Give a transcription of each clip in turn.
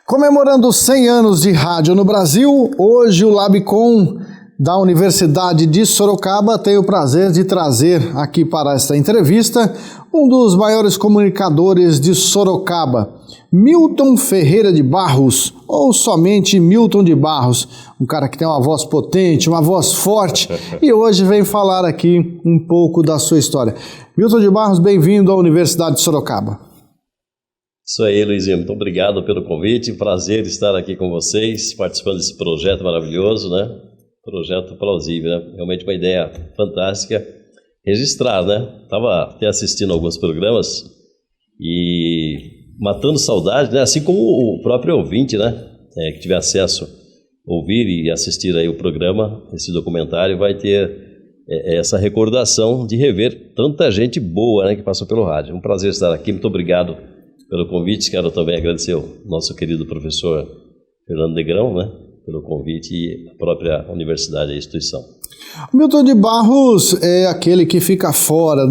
Comemorando 100 anos de rádio no Brasil, hoje o Labcom da Universidade de Sorocaba tem o prazer de trazer aqui para esta entrevista um dos maiores comunicadores de Sorocaba, Milton Ferreira de Barros, ou somente Milton de Barros, um cara que tem uma voz potente, uma voz forte, e hoje vem falar aqui um pouco da sua história. Milton de Barros, bem-vindo à Universidade de Sorocaba. Isso aí, Luizinho, muito obrigado pelo convite, prazer estar aqui com vocês, participando desse projeto maravilhoso, né? Projeto plausível, né? Realmente uma ideia fantástica. Registrar, né? Estava até assistindo alguns programas e matando saudade, né? Assim como o próprio ouvinte, né? Que tiver acesso a ouvir e assistir aí o programa, esse documentário, vai ter essa recordação de rever tanta gente boa, né? Que passou pelo rádio. Um prazer estar aqui, muito obrigado pelo convite. Quero também agradecer ao nosso querido professor Fernando Negrão, né, pelo convite, e a própria universidade e a instituição. Milton de Barros é aquele que fica fora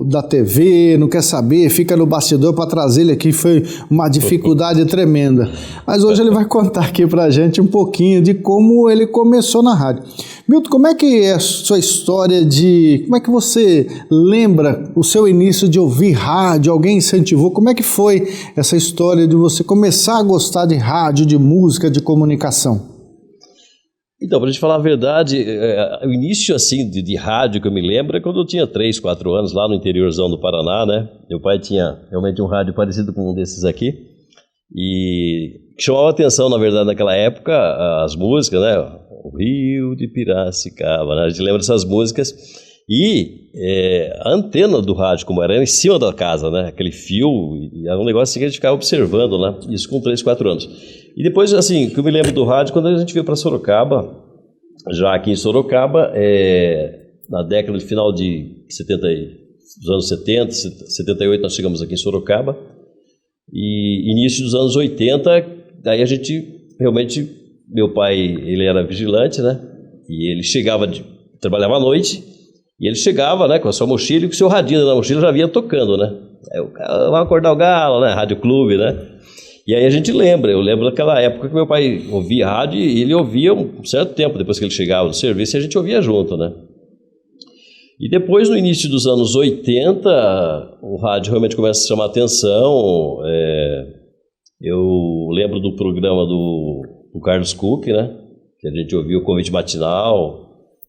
da TV, não quer saber, fica no bastidor. Para trazer ele aqui foi uma dificuldade tremenda. Mas hoje ele vai contar aqui para a gente um pouquinho de como ele começou na rádio. Milton, como é que é a sua história como é que você lembra o seu início de ouvir rádio? Alguém incentivou? Como é que foi essa história de você começar a gostar de rádio, de música, de comunicação? Então, para a gente falar a verdade, o início assim de rádio que eu me lembro é quando eu tinha 3, 4 anos, lá no interiorzão do Paraná, né? Meu pai tinha realmente um rádio parecido com um desses aqui, e chamava a atenção, na verdade, naquela época, as músicas, né? O Rio de Piracicaba, né? A gente lembra dessas músicas, e a antena do rádio, como era em cima da casa, né? Aquele fio, e era um negócio assim que a gente ficava observando, né? Isso com 3, 4 anos. E depois, assim, que eu me lembro do rádio, quando a gente veio para Sorocaba, já aqui em Sorocaba, na década de final de 70, dos anos 70, 78, nós chegamos aqui em Sorocaba, e início dos anos 80, daí a gente, realmente, meu pai, ele era vigilante, né, e ele trabalhava à noite, e ele chegava, né, com a sua mochila e com o seu radinho na mochila já vinha tocando, né, aí o cara, vai acordar o galo, né, Rádio Clube, né. E aí a gente eu lembro daquela época que meu pai ouvia rádio, e ele ouvia um certo tempo depois que ele chegava do serviço, e a gente ouvia junto, né? E depois, no início dos anos 80, o rádio realmente começa a chamar atenção. Eu lembro do programa do Carlos Cook, né? Que a gente ouvia o Convite Matinal.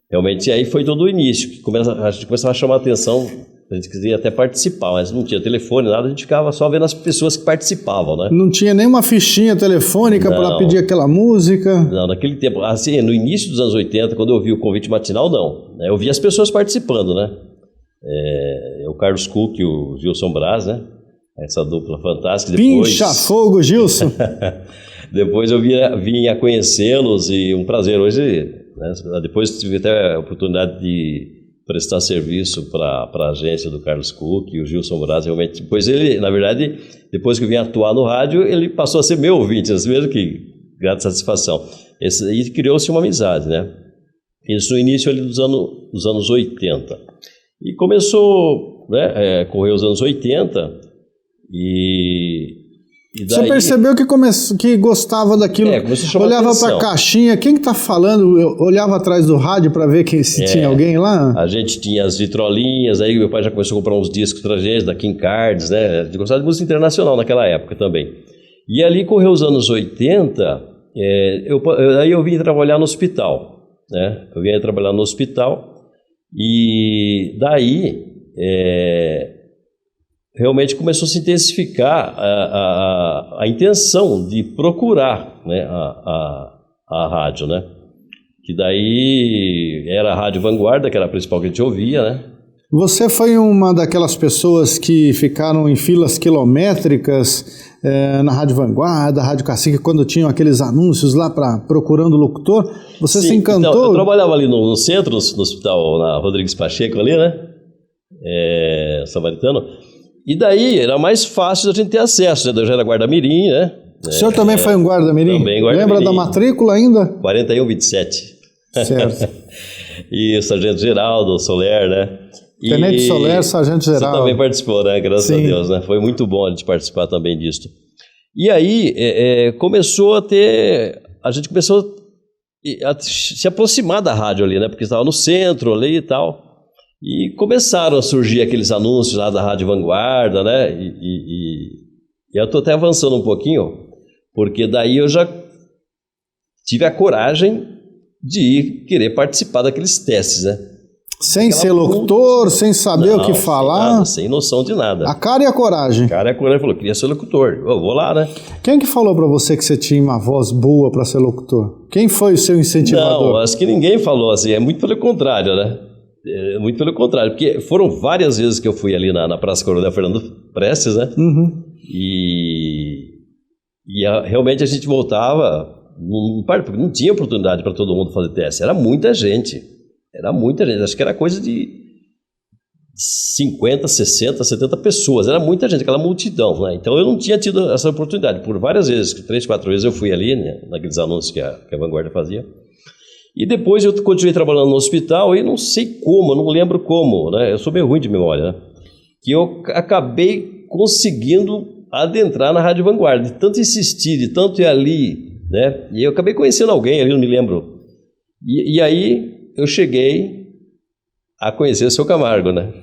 Realmente, aí foi todo o início, que a gente começava a chamar atenção. A gente queria até participar, mas não tinha telefone, nada, a gente ficava só vendo as pessoas que participavam, né? Não tinha nenhuma fichinha telefônica para pedir aquela música? Não, naquele tempo, assim, no início dos anos 80, quando eu ouvi o Convite Matinal, não. Eu via as pessoas participando, né? O Carlos Cook e o Gilson Braz, né? Essa dupla fantástica. Depois... Pincha fogo, Gilson! Depois eu vinha conhecê-los, e um prazer. Hoje, né, depois tive até a oportunidade de prestar serviço para a agência do Carlos Cook e o Gilson Braz, realmente. Depois ele, na verdade, depois que eu vim atuar no rádio, ele passou a ser meu ouvinte, mesmo que grata satisfação. E criou-se uma amizade, né? Isso no início ali dos anos 80. E começou, né, correu os anos 80, e daí... Você percebeu que gostava daquilo, olhava para a caixinha, quem que tá falando? Eu olhava atrás do rádio para ver se tinha alguém lá. A gente tinha as vitrolinhas, aí meu pai já começou a comprar uns discos pra gente, da King Cards, né? A gente gostava de música internacional naquela época também. E ali correu os anos 80, aí eu vim trabalhar no hospital, né? Eu vim trabalhar no hospital, e daí... realmente começou a se intensificar a intenção de procurar, né, a rádio, né? Que daí era a Rádio Vanguarda, que era a principal que a gente ouvia, né? Você foi uma daquelas pessoas que ficaram em filas quilométricas na Rádio Vanguarda, Rádio Cacique, quando tinham aqueles anúncios lá procurando locutor? Você se encantou? Então, eu trabalhava ali no centro, no hospital, na Rodrigues Pacheco ali, né? Samaritano. E daí era mais fácil da gente ter acesso, né? Eu já era guarda-mirim, né? O senhor também foi um guarda-mirim? Também guarda-mirim. Lembra da matrícula ainda? 4127. Certo. E o Sargento Geraldo Soler, né? Tenente Soler, Sargento Geraldo. Você também participou, né? Graças Sim. a Deus, né? Foi muito bom a gente participar também disso. E aí começou a ter... A gente começou a se aproximar da rádio ali, né? Porque estava no centro ali e tal. E começaram a surgir aqueles anúncios lá da Rádio Vanguarda, né? E eu estou até avançando um pouquinho, porque daí eu já tive a coragem de querer participar daqueles testes, né? Sem ser locutor, sem saber o que falar. Nada, sem noção de nada. A cara e a coragem. A cara e a coragem falou, queria ser locutor. Eu vou lá, né? Quem que falou pra você que você tinha uma voz boa pra ser locutor? Quem foi o seu incentivador? Não, acho que ninguém falou assim, é muito pelo contrário, né? Muito pelo contrário, porque foram várias vezes que eu fui ali na Praça Coronel Fernando Prestes, né? Uhum. Realmente a gente voltava, não tinha oportunidade para todo mundo fazer teste, era muita gente, acho que era coisa de 50, 60, 70 pessoas, era muita gente, aquela multidão, né? Então eu não tinha tido essa oportunidade, por várias vezes, 3, 4 vezes eu fui ali, né, naqueles anúncios que a Vanguarda fazia. E depois eu continuei trabalhando no hospital e não sei como, não lembro como, né? Eu sou meio ruim de memória, né? Que eu acabei conseguindo adentrar na Rádio Vanguarda, de tanto insistir, de tanto ir ali, né? E eu acabei conhecendo alguém ali, não me lembro. E aí eu cheguei a conhecer o seu Camargo, né?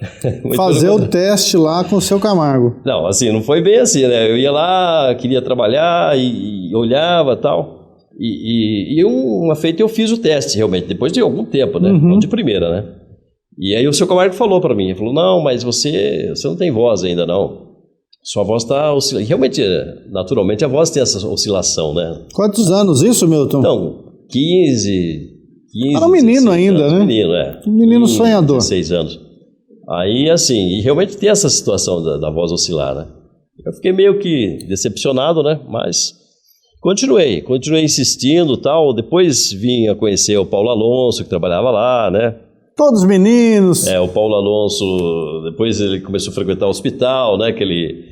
Fazer o teste lá com o seu Camargo. Não, assim, não foi bem assim, né? Eu ia lá, queria trabalhar e olhava e tal. E uma feita eu fiz o teste, realmente, depois de algum tempo, né? Não de primeira, né? E aí o seu Camargo falou para mim, ele falou, não, mas você não tem voz ainda, não. Sua voz está oscilando. Realmente, naturalmente, a voz tem essa oscilação, né? Quantos anos isso, Milton? Então, 15... Era um menino ainda, anos, né? Menino, Um menino 15, sonhador. 16 anos. Aí, assim, e realmente tem essa situação da voz oscilar, né? Eu fiquei meio que decepcionado, né? Mas continuei insistindo e tal. Depois vim a conhecer o Paulo Alonso, que trabalhava lá, né? Todos meninos. O Paulo Alonso, depois ele começou a frequentar o hospital, né? Que ele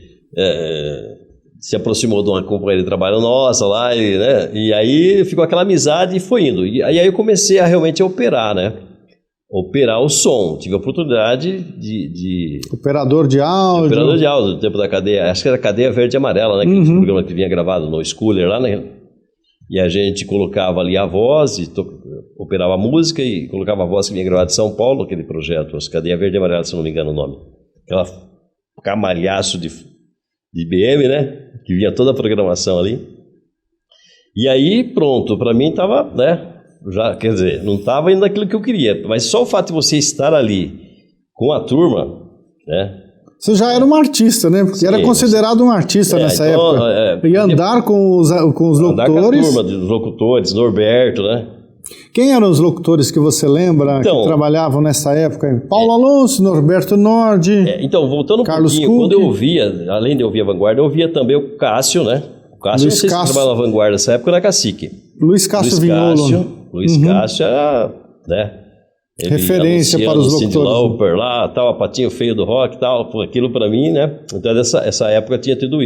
se aproximou de uma companhia de trabalho nossa lá, né? E aí ficou aquela amizade e foi indo. E aí eu comecei a realmente operar, né? Operar o som. Tive a oportunidade de Operador de áudio. Operador de áudio, no tempo da cadeia. Acho que era a cadeia verde e amarela, né? Aquele programa que vinha gravado no Schooler lá, né? E a gente colocava ali a voz, operava a música e colocava a voz que vinha gravada de São Paulo, aquele projeto, a cadeia verde e amarela, se não me engano o nome. Aquela camalhaço de IBM, né? Que vinha toda a programação ali. E aí, pronto, para mim estava, né? Já, quer dizer, não estava ainda aquilo que eu queria, mas só o fato de você estar ali com a turma, né? Você já era um artista, né? Porque era considerado um artista nessa época. E andar com os locutores. Andar com a turma dos locutores, Norberto, né? Quem eram os locutores que você lembra que trabalhavam nessa época? Paulo Alonso, Norberto Nordi. Então, voltando Carlos pouquinho, Cook. quando eu ouvia, além de ouvir a Vanguarda, eu ouvia também o Cássio, né? O Cássio, não sei se trabalhava na Vanguarda nessa época, era Cacique. Luiz Cássio Vignolo. Luiz Cássio era, né? Ele Referência para os locutores. Cyndi Lauper lá, tal, a Patinho Feio do Rock, tal, aquilo para mim, né? Então essa época tinha tudo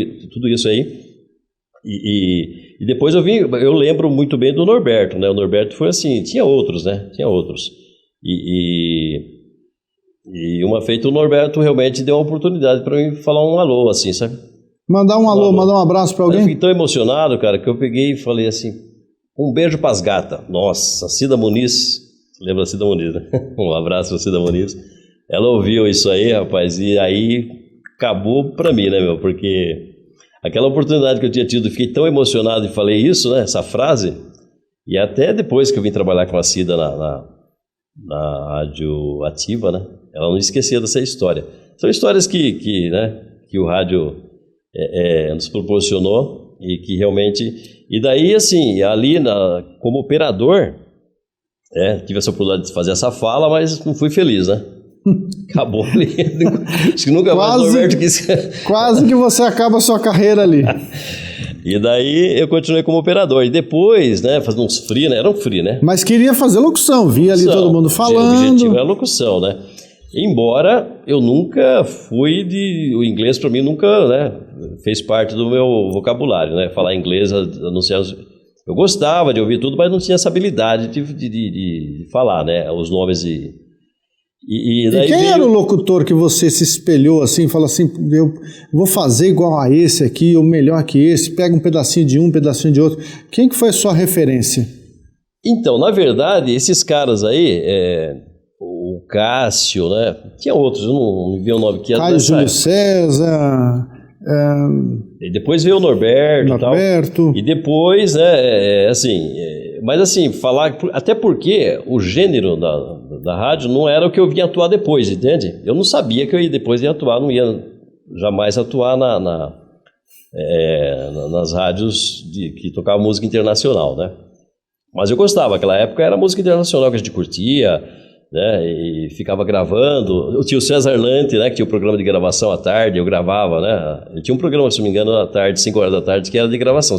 isso aí. E depois eu lembro muito bem do Norberto, né? O Norberto foi assim, tinha outros, né? Tinha outros. E uma feita o Norberto realmente deu uma oportunidade para mim falar um alô, assim, sabe? Mandar um alô, mandar um abraço para alguém? Eu fiquei tão emocionado, cara, que eu peguei e falei assim, um beijo pras gatas. Nossa, Cida Muniz, lembra a Cida Muniz, né? Um abraço pra Cida Muniz. Ela ouviu isso aí, rapaz, e aí acabou pra mim, né, meu? Porque aquela oportunidade que eu tinha tido, fiquei tão emocionado e falei isso, né? Essa frase. E até depois que eu vim trabalhar com a Cida na Rádio Ativa, né? Ela não esquecia dessa história. São histórias que o rádio nos proporcionou e que realmente... E daí, assim, ali como operador, tive essa oportunidade de fazer essa fala, mas não fui feliz, né? Acabou ali. Acho que nunca mais o Norberto quis... Quase que você acaba a sua carreira ali. E daí eu continuei como operador. E depois, né, fazendo uns free, né? Era um free, né? Mas queria fazer locução, via ali todo mundo falando. O objetivo era a locução, né? Embora eu nunca fui o inglês para mim nunca, né, fez parte do meu vocabulário, né? Falar inglês, anunciar. Eu gostava de ouvir tudo, mas não tinha essa habilidade de falar, né? Os nomes e daí quem era o locutor que você se espelhou assim, fala assim, eu vou fazer igual a esse aqui, ou melhor que esse, pega um pedacinho de um pedacinho de outro. Quem que foi a sua referência? Então, na verdade, esses caras aí, o Cássio, né? Tinha outros, eu não me vi o nome que era. Caio Júlio César. E depois veio o Norberto. Norberto. E depois, né, mas assim, falar, até porque o gênero da rádio não era o que eu vinha atuar depois, entende? Eu não sabia que eu depois ia atuar, não ia jamais atuar nas rádios que tocavam música internacional, né? Mas eu gostava, naquela época era música internacional que a gente curtia, né, e ficava gravando. Eu tinha o César Lante, né, que tinha o programa de gravação à tarde, eu gravava, né, ele tinha um programa, se não me engano, à tarde, 5 horas da tarde, que era de gravação.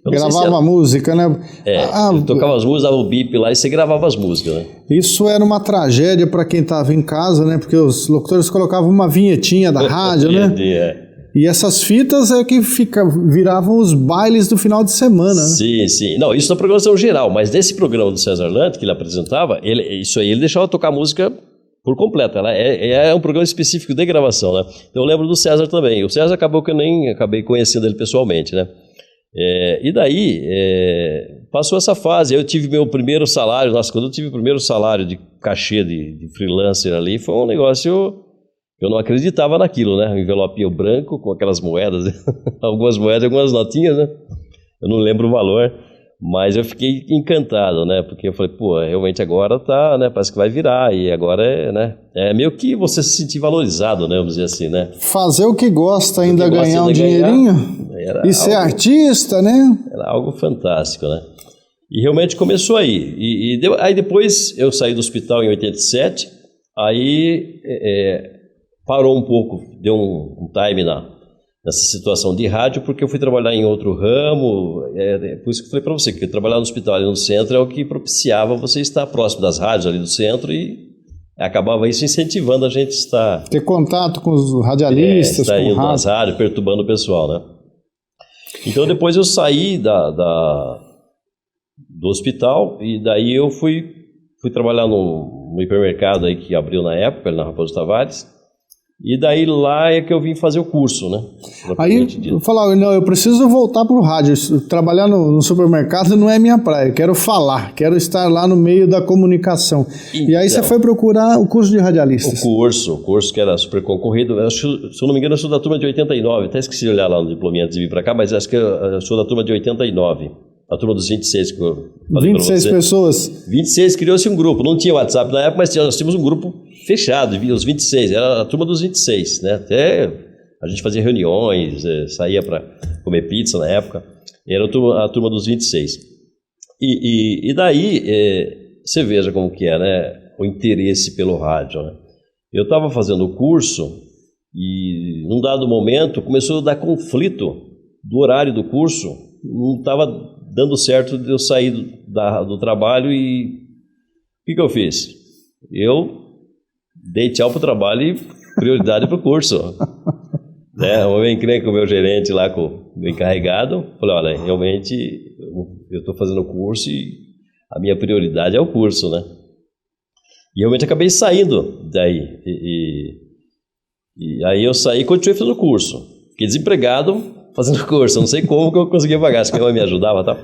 Gravava música, né? Ele tocava as músicas, dava o bip lá e você gravava as músicas, né? Isso era uma tragédia para quem estava em casa, né, porque os locutores colocavam uma vinhetinha da rádio, né? E essas fitas é que viravam os bailes do final de semana, né? Sim, sim. Não, isso na programação geral, mas nesse programa do César Lante, que ele apresentava, isso aí ele deixava tocar música por completo. Ela é um programa específico de gravação, né? Então eu lembro do César também. O César acabou que eu nem acabei conhecendo ele pessoalmente, né? E daí, passou essa fase. Eu tive meu primeiro salário. Nossa, quando eu tive o primeiro salário de cachê de freelancer ali, foi um negócio... Eu não acreditava naquilo, né? Um envelopinho branco com aquelas moedas, algumas moedas, algumas notinhas, né? Eu não lembro o valor, mas eu fiquei encantado, né? Porque eu falei, pô, realmente agora tá, né? Parece que vai virar e agora né? É meio que você se sentir valorizado, né? Vamos dizer assim, né? Fazer o que gosta, ainda ganhar um dinheirinho e ser artista, né? Era algo fantástico, né? E realmente começou aí. Aí depois eu saí do hospital em 87, aí... parou um pouco, deu um time nessa situação de rádio, porque eu fui trabalhar em outro ramo. Por isso que eu falei para você, que trabalhar no hospital ali no centro é o que propiciava você estar próximo das rádios ali do centro e acabava isso incentivando a gente a estar... Ter contato com os radialistas, estar indo nas rádios, perturbando o pessoal, né? Então depois eu saí do hospital e daí eu fui trabalhar no hipermercado aí que abriu na época, na Raposo Tavares. E daí lá é que eu vim fazer o curso, né? Aí eu falava, não, eu preciso voltar pro rádio. Trabalhar no supermercado não é minha praia. Eu quero falar, quero estar lá no meio da comunicação. Então, e aí você foi procurar o curso de radialistas. O curso que era super concorrido. Se eu não me engano, eu sou da turma de 89. Até esqueci de olhar lá no diploma antes de vir para cá, mas acho que eu sou da turma de 89. A turma dos 26 que eu falei 26 pessoas. 26, criou-se um grupo. Não tinha WhatsApp na época, mas nós tínhamos um grupo fechado, os 26. Era a turma dos 26, né? Até a gente fazia reuniões, saía para comer pizza na época. Era a turma dos 26. E daí, você veja como que é, né? O interesse pelo rádio, né? Eu estava fazendo o curso e, num dado momento, começou a dar conflito do horário do curso. Não estava dando certo de eu sair do trabalho e o que eu fiz? Eu dei tchau pro trabalho e prioridade pro curso. Né? Eu entrei com o meu gerente lá, com o meu encarregado, falei, olha, realmente eu estou fazendo o curso e a minha prioridade é o curso, né? E realmente acabei saindo daí. E aí eu saí e continuei fazendo o curso. Fiquei desempregado fazendo curso, eu não sei como que eu conseguia pagar, acho que ela me ajudava e tal.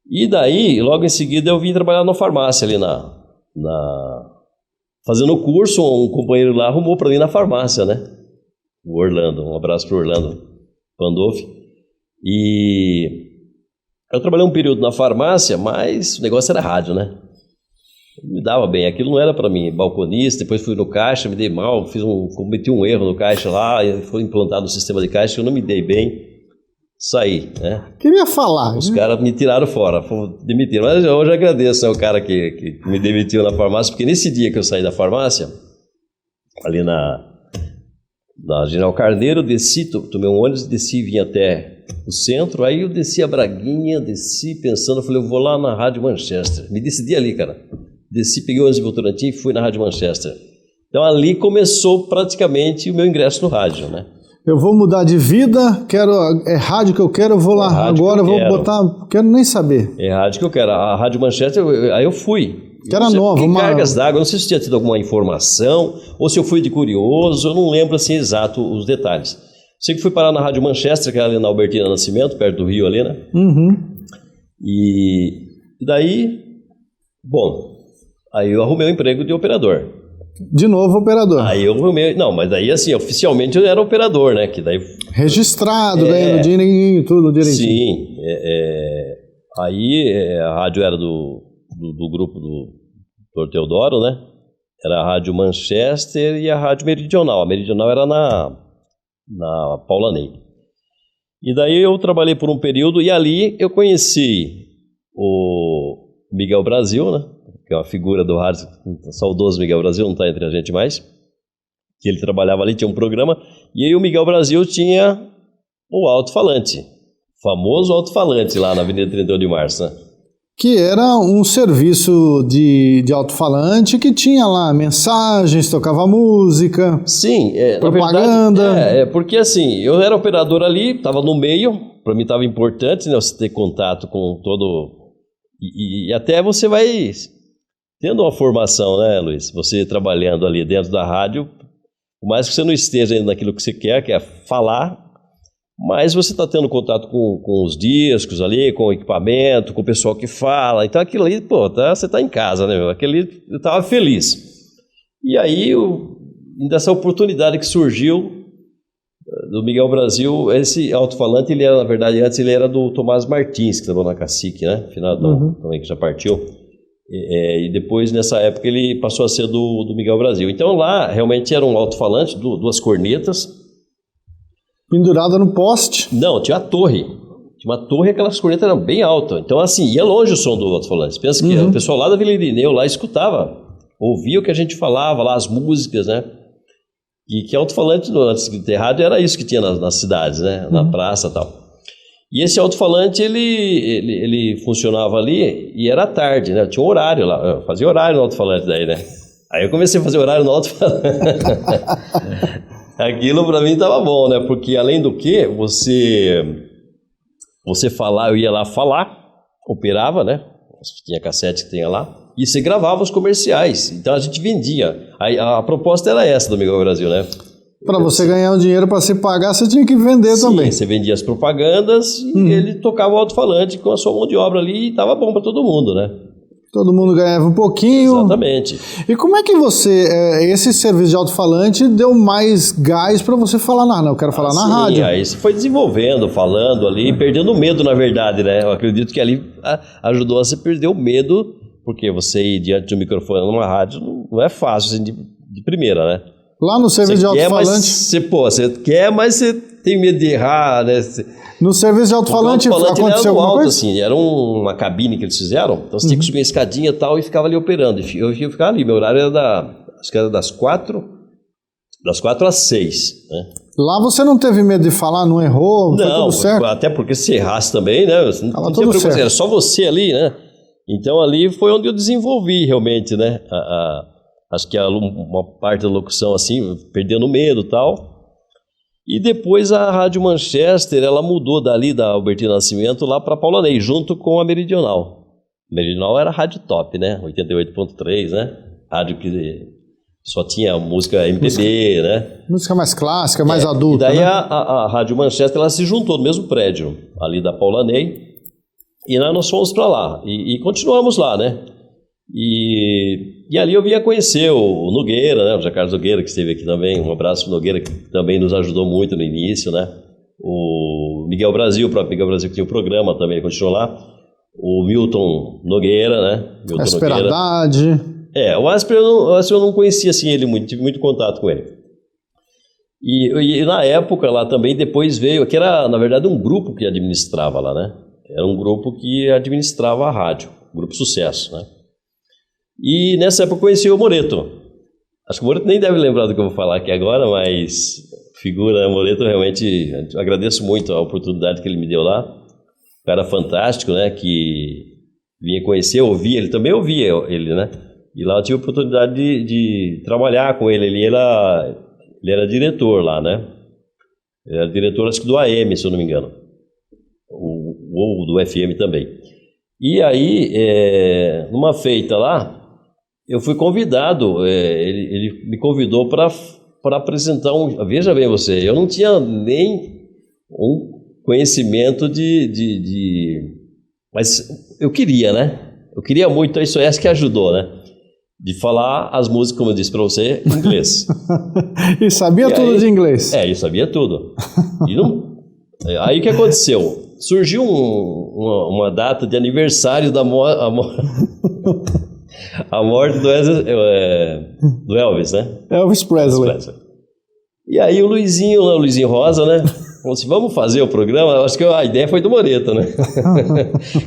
E daí, logo em seguida, eu vim trabalhar na farmácia ali fazendo o curso, um companheiro lá arrumou para mim na farmácia, né? O Orlando, um abraço pro Orlando Pandolfi. E eu trabalhei um período na farmácia, mas o negócio era rádio, né? Me dava bem, aquilo não era para mim, balconista, depois fui no caixa, me dei mal, cometi um erro no caixa lá, foi implantado o sistema de caixa, eu não me dei bem, saí, né? Queria falar. Os caras me tiraram fora, demitiram, mas eu hoje agradeço, né, o cara que me demitiu na farmácia, porque nesse dia que eu saí da farmácia, ali na General Carneiro, desci, tomei um ônibus, desci e vim até o centro, aí eu desci a Braguinha, pensando, falei, eu vou lá na Rádio Manchester, me decidi ali, cara. Desci, peguei o ônibus de Votorantim e fui na Rádio Manchester. Então ali começou praticamente o meu ingresso no rádio, né? Eu vou mudar de vida, é rádio que eu quero, eu vou lá agora, eu vou botar, quero nem saber. É rádio que eu quero. A Rádio Manchester, aí eu fui. Que era nova. Cargas d'água, não sei se tinha tido alguma informação, ou se eu fui de curioso, eu não lembro assim exato os detalhes. Sei que fui parar na Rádio Manchester, que era ali na Albertina Nascimento, perto do Rio ali, né? Uhum. E daí, bom, aí eu arrumei um emprego de operador. De novo operador. Aí eu arrumei, não, mas daí assim, oficialmente eu era operador, né? Que daí, registrado, ganhando dinheirinho, tudo direitinho. Sim, aí a rádio era do grupo do Dr. Teodoro, né? Era a Rádio Manchester e a Rádio Meridional. A Meridional era na Paula Ney. E daí eu trabalhei por um período e ali eu conheci o Miguel Brasil, né? Que é uma figura do rádio, o saudoso Miguel Brasil, não está entre a gente mais. Que ele trabalhava ali, tinha um programa. E aí o Miguel Brasil tinha o alto-falante. Famoso alto-falante lá na Avenida 31 de Março, né? Que era um serviço de alto-falante que tinha lá mensagens, tocava música, sim, propaganda. Na verdade, porque assim, eu era operador ali, estava no meio, para mim estava importante, né, você ter contato com todo... E até você vai tendo uma formação, né, Luiz? Você trabalhando ali dentro da rádio, por mais que você não esteja ainda naquilo que você quer, que é falar, mas você está tendo contato com os discos ali, com o equipamento, com o pessoal que fala. Então aquilo ali, você está em casa, né, meu? Aquele, eu estava feliz. E aí, dessa oportunidade que surgiu do Miguel Brasil, esse alto-falante, ele era, na verdade, antes ele era do Tomás Martins, que estava na Cacique, né? Final também, que já partiu. E depois, nessa época, ele passou a ser do Miguel Brasil. Então lá, realmente era um alto-falante, duas cornetas. Pendurada no poste? Não, tinha a torre. Tinha uma torre e aquelas cornetas eram bem altas. Então, assim, ia longe o som do alto-falante. Pensa que o pessoal lá da Vila Irineu lá escutava, ouvia o que a gente falava lá, as músicas, né? E que alto-falante, antes de ter rádio, era isso que tinha nas cidades, né? Na praça e tal. E esse alto-falante, ele funcionava ali e era à tarde, né? Tinha um horário lá, eu fazia horário no alto-falante daí, né? Aí eu comecei a fazer horário no alto-falante. Aquilo pra mim tava bom, né? Porque além do que, você falar, eu ia lá falar, operava, né? Tinha cassete que tinha lá. E você gravava os comerciais. Então a gente vendia. A proposta era essa do Miguel Brasil, né? Para você ganhar o dinheiro para se pagar, você tinha que vender também. Você vendia as propagandas e ele tocava o alto-falante com a sua mão de obra ali e tava bom para todo mundo, né? Todo mundo ganhava um pouquinho. Exatamente. E como é que esse serviço de alto-falante deu mais gás para você falar, não, eu quero falar na rádio? Aí você foi desenvolvendo, falando ali, perdendo medo, na verdade, né? Eu acredito que ali ajudou a você perder o medo, porque você ir diante do microfone numa rádio não é fácil assim, de primeira, né? Lá no serviço de alto-falante... Você quer, mas você tem medo de errar, né? No serviço de alto-falante aconteceu alguma coisa? Assim, era uma cabine que eles fizeram, então você tinha que subir uma escadinha e tal e ficava ali operando. Eu ia ficar ali, meu horário era acho que era das 4 às 6, né? Lá você não teve medo de falar, não errou, foi tudo certo? Até porque se errasse também, né? Não tinha preocupação, era só você ali, né? Então ali foi onde eu desenvolvi realmente, né? Acho que uma parte da locução assim, perdendo medo e tal. E depois a Rádio Manchester, ela mudou dali da Albertina Nascimento lá para Paula Ney, junto com a Meridional. A Meridional era rádio top, né? 88.3, né? Rádio que só tinha música MPB, né? Música mais clássica, mais adulta, e daí né? a Rádio Manchester, ela se juntou no mesmo prédio, ali da Paula Ney, e nós fomos para lá. E continuamos lá, né? E ali eu vinha conhecer o Nogueira, né? O José Carlos Nogueira, que esteve aqui também. Um abraço pro Nogueira, que também nos ajudou muito no início, né? O Miguel Brasil, o próprio Miguel Brasil, que tinha o programa também, ele continuou lá. O Milton Nogueira, né? Milton Esperadade. Nogueira. O Asper eu não conhecia assim ele muito, tive muito contato com ele. E na época lá também, depois veio, que era na verdade um grupo que administrava lá, né? Era um grupo que administrava a rádio, Grupo Sucesso, né? E nessa época eu conheci o Moreto. Acho que o Moreto nem deve lembrar do que eu vou falar aqui agora, mas figura, Moreto, realmente agradeço muito a oportunidade que ele me deu lá. Um cara fantástico, né, que vinha conhecer, ouvia, ele também ouvia ele, né? E lá eu tive a oportunidade de trabalhar com ele. Ele era diretor lá, né? Ele era diretor, acho que do AM, se eu não me engano. Ou do FM também. E aí, numa feita lá, eu fui convidado. Ele me convidou para apresentar Veja bem você, eu não tinha nem um conhecimento mas eu queria, né? Eu queria muito, isso é que ajudou, né? De falar as músicas, como eu disse para você, em inglês. E sabia tudo de inglês? Eu sabia tudo. Aí o que aconteceu? Surgiu uma data de aniversário da a morte do Elvis, né? Elvis Presley. E aí o Luizinho Rosa, né? Falou assim, vamos fazer o programa? Acho que a ideia foi do Moreto, né?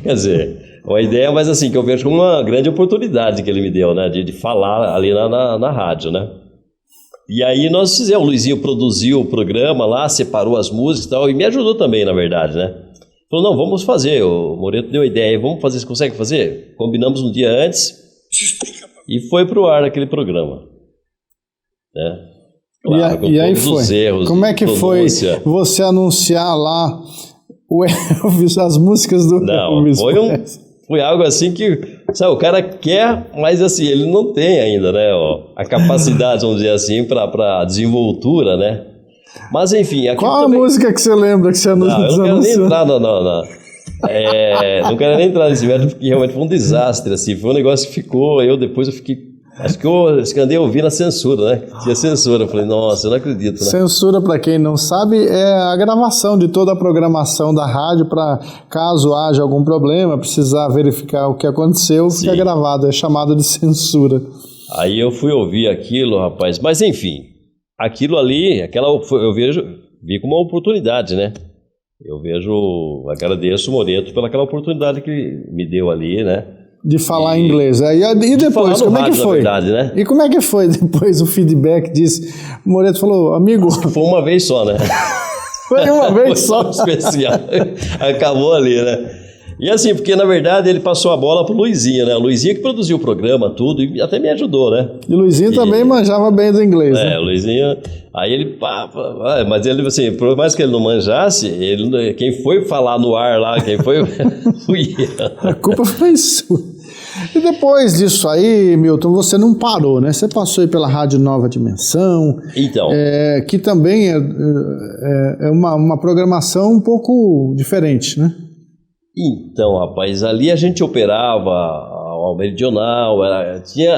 Quer dizer, uma ideia, mas assim, que eu vejo como uma grande oportunidade que ele me deu, né? De falar ali na rádio, né? E aí nós fizemos, o Luizinho produziu o programa lá, separou as músicas e tal, e me ajudou também, na verdade, né? Falou, não, vamos fazer, o Moreto deu a ideia, vamos fazer, você consegue fazer? Combinamos um dia antes e foi pro ar aquele programa, né? Claro, e aí foi. Erros, como é que foi você anunciar lá o Elvis, as músicas do Elvis? Foi algo assim que, sabe, o cara quer, mas assim, ele não tem ainda, né, a capacidade, vamos dizer assim, para desenvoltura, né? Mas enfim... Qual a música que você lembra que você anunciou? Não, eu não quero nem entrar, não quero nem entrar nesse método, porque realmente foi um desastre, assim, foi um negócio que ficou, depois eu fiquei... Acho que eu andei ouvindo a censura, né? Tinha censura. Eu falei, nossa, eu não acredito, né? Censura, para quem não sabe, é a gravação de toda a programação da rádio para, caso haja algum problema, precisar verificar o que aconteceu, fica gravado. É chamado de censura. Aí eu fui ouvir aquilo, rapaz. Mas, enfim, aquilo ali, vi como uma oportunidade, né? Agradeço o Moreto pela aquela oportunidade que me deu ali, né? De falar inglês. E depois, como é que foi? Verdade, né? E como é que foi depois o feedback disso? O Moreto falou, amigo... Foi uma vez só, né? Foi uma vez só. Especial. Acabou ali, né? E assim, porque na verdade ele passou a bola pro Luizinho, né? O Luizinho que produziu o programa, tudo, e até me ajudou, né? E o Luizinho também manjava bem do inglês, né? O Luizinho... Aí ele... Mas ele, assim, por mais que ele não manjasse, quem foi falar no ar lá, quem foi... fui eu. A culpa foi sua. E depois disso aí, Milton, você não parou, né? Você passou aí pela Rádio Nova Dimensão, então, que também é uma programação um pouco diferente, né? Então, rapaz, ali a gente operava ao meridional,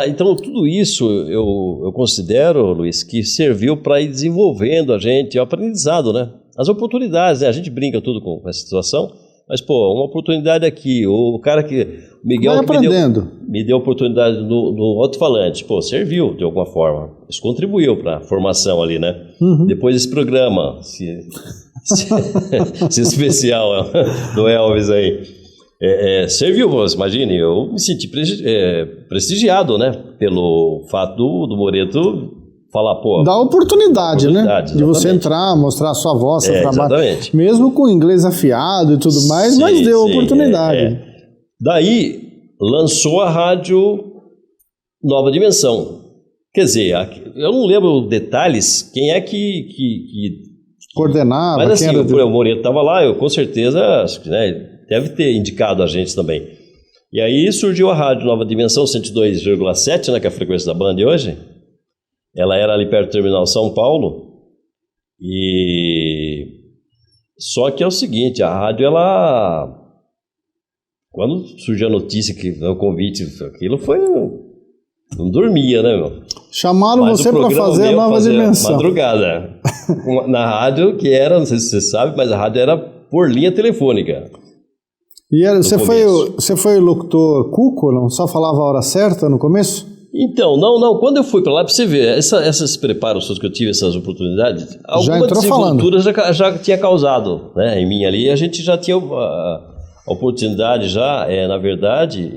então tudo isso eu considero, Luiz, que serviu para ir desenvolvendo a gente, o aprendizado, né? As oportunidades, né? A gente brinca tudo com essa situação, mas, uma oportunidade aqui, o cara que... Miguel que me deu oportunidade no alto-falante, serviu de alguma forma. Isso contribuiu para a formação ali, né? Uhum. Depois esse programa, esse especial do Elvis aí, serviu, imagine, eu me senti prestigiado, né? Pelo fato do Moreto... falar, dá oportunidade, né? Exatamente. De você entrar, mostrar a sua voz, seu trabalho. Exatamente. Mesmo com inglês afiado e tudo mais, mas deu oportunidade. Daí lançou a Rádio Nova Dimensão. Quer dizer, eu não lembro detalhes, quem é que coordenava. Mas assim, o Moreto estava lá, eu com certeza, né, deve ter indicado a gente também. E aí surgiu a Rádio Nova Dimensão 102,7, né, que é a frequência da Band hoje. Ela era ali perto do Terminal São Paulo, só que é o seguinte, a rádio, quando surgiu a notícia que o convite, aquilo foi, não dormia, né, meu? Chamaram você para fazer a Nova Dimensão. Madrugada, na rádio que era, não sei se você sabe, mas a rádio era por linha telefônica. E você foi locutor cuco, não? Só falava a hora certa no começo? Então, não, quando eu fui para lá, para você ver, esses preparos que eu tive, essas oportunidades, alguma desenvoltura já tinha causado, né, em mim ali, a gente já tinha a oportunidade na verdade,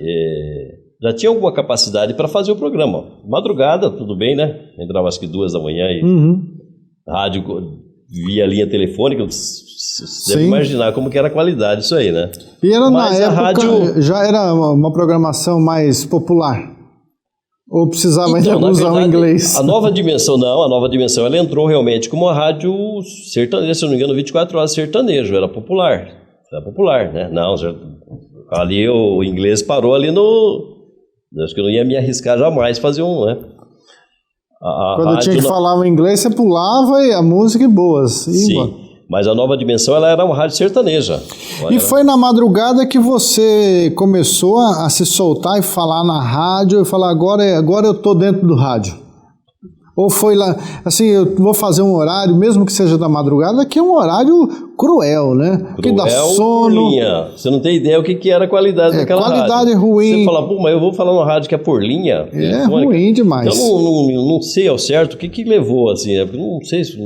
já tinha alguma capacidade para fazer o programa. Madrugada, tudo bem, né, entrava acho que 2 da manhã e rádio via linha telefônica, você deve imaginar como que era a qualidade disso aí, né. E era, na época, já era uma programação mais popular? Ou precisava ainda na usar o verdade, inglês? A Nova Dimensão, ela entrou realmente como uma rádio sertaneja, se não me engano, 24 horas sertanejo, era popular, né? Não, ali o inglês parou ali acho que eu não ia me arriscar jamais fazer né? Quando eu tinha que falar o inglês, você pulava e a música e boas. Sim, mas a Nova Dimensão, ela era uma rádio sertaneja. Foi na madrugada que você começou a se soltar e falar na rádio e falar, agora eu tô dentro do rádio? Ou foi lá, assim, eu vou fazer um horário, mesmo que seja da madrugada, que é um horário cruel, né? Que dá sono. Você não tem ideia o que era a qualidade daquela rádio. Qualidade ruim. Você fala, pô, mas eu vou falar numa rádio que é por linha. É ruim demais. Então não sei ao certo o que levou, assim, né? Não sei se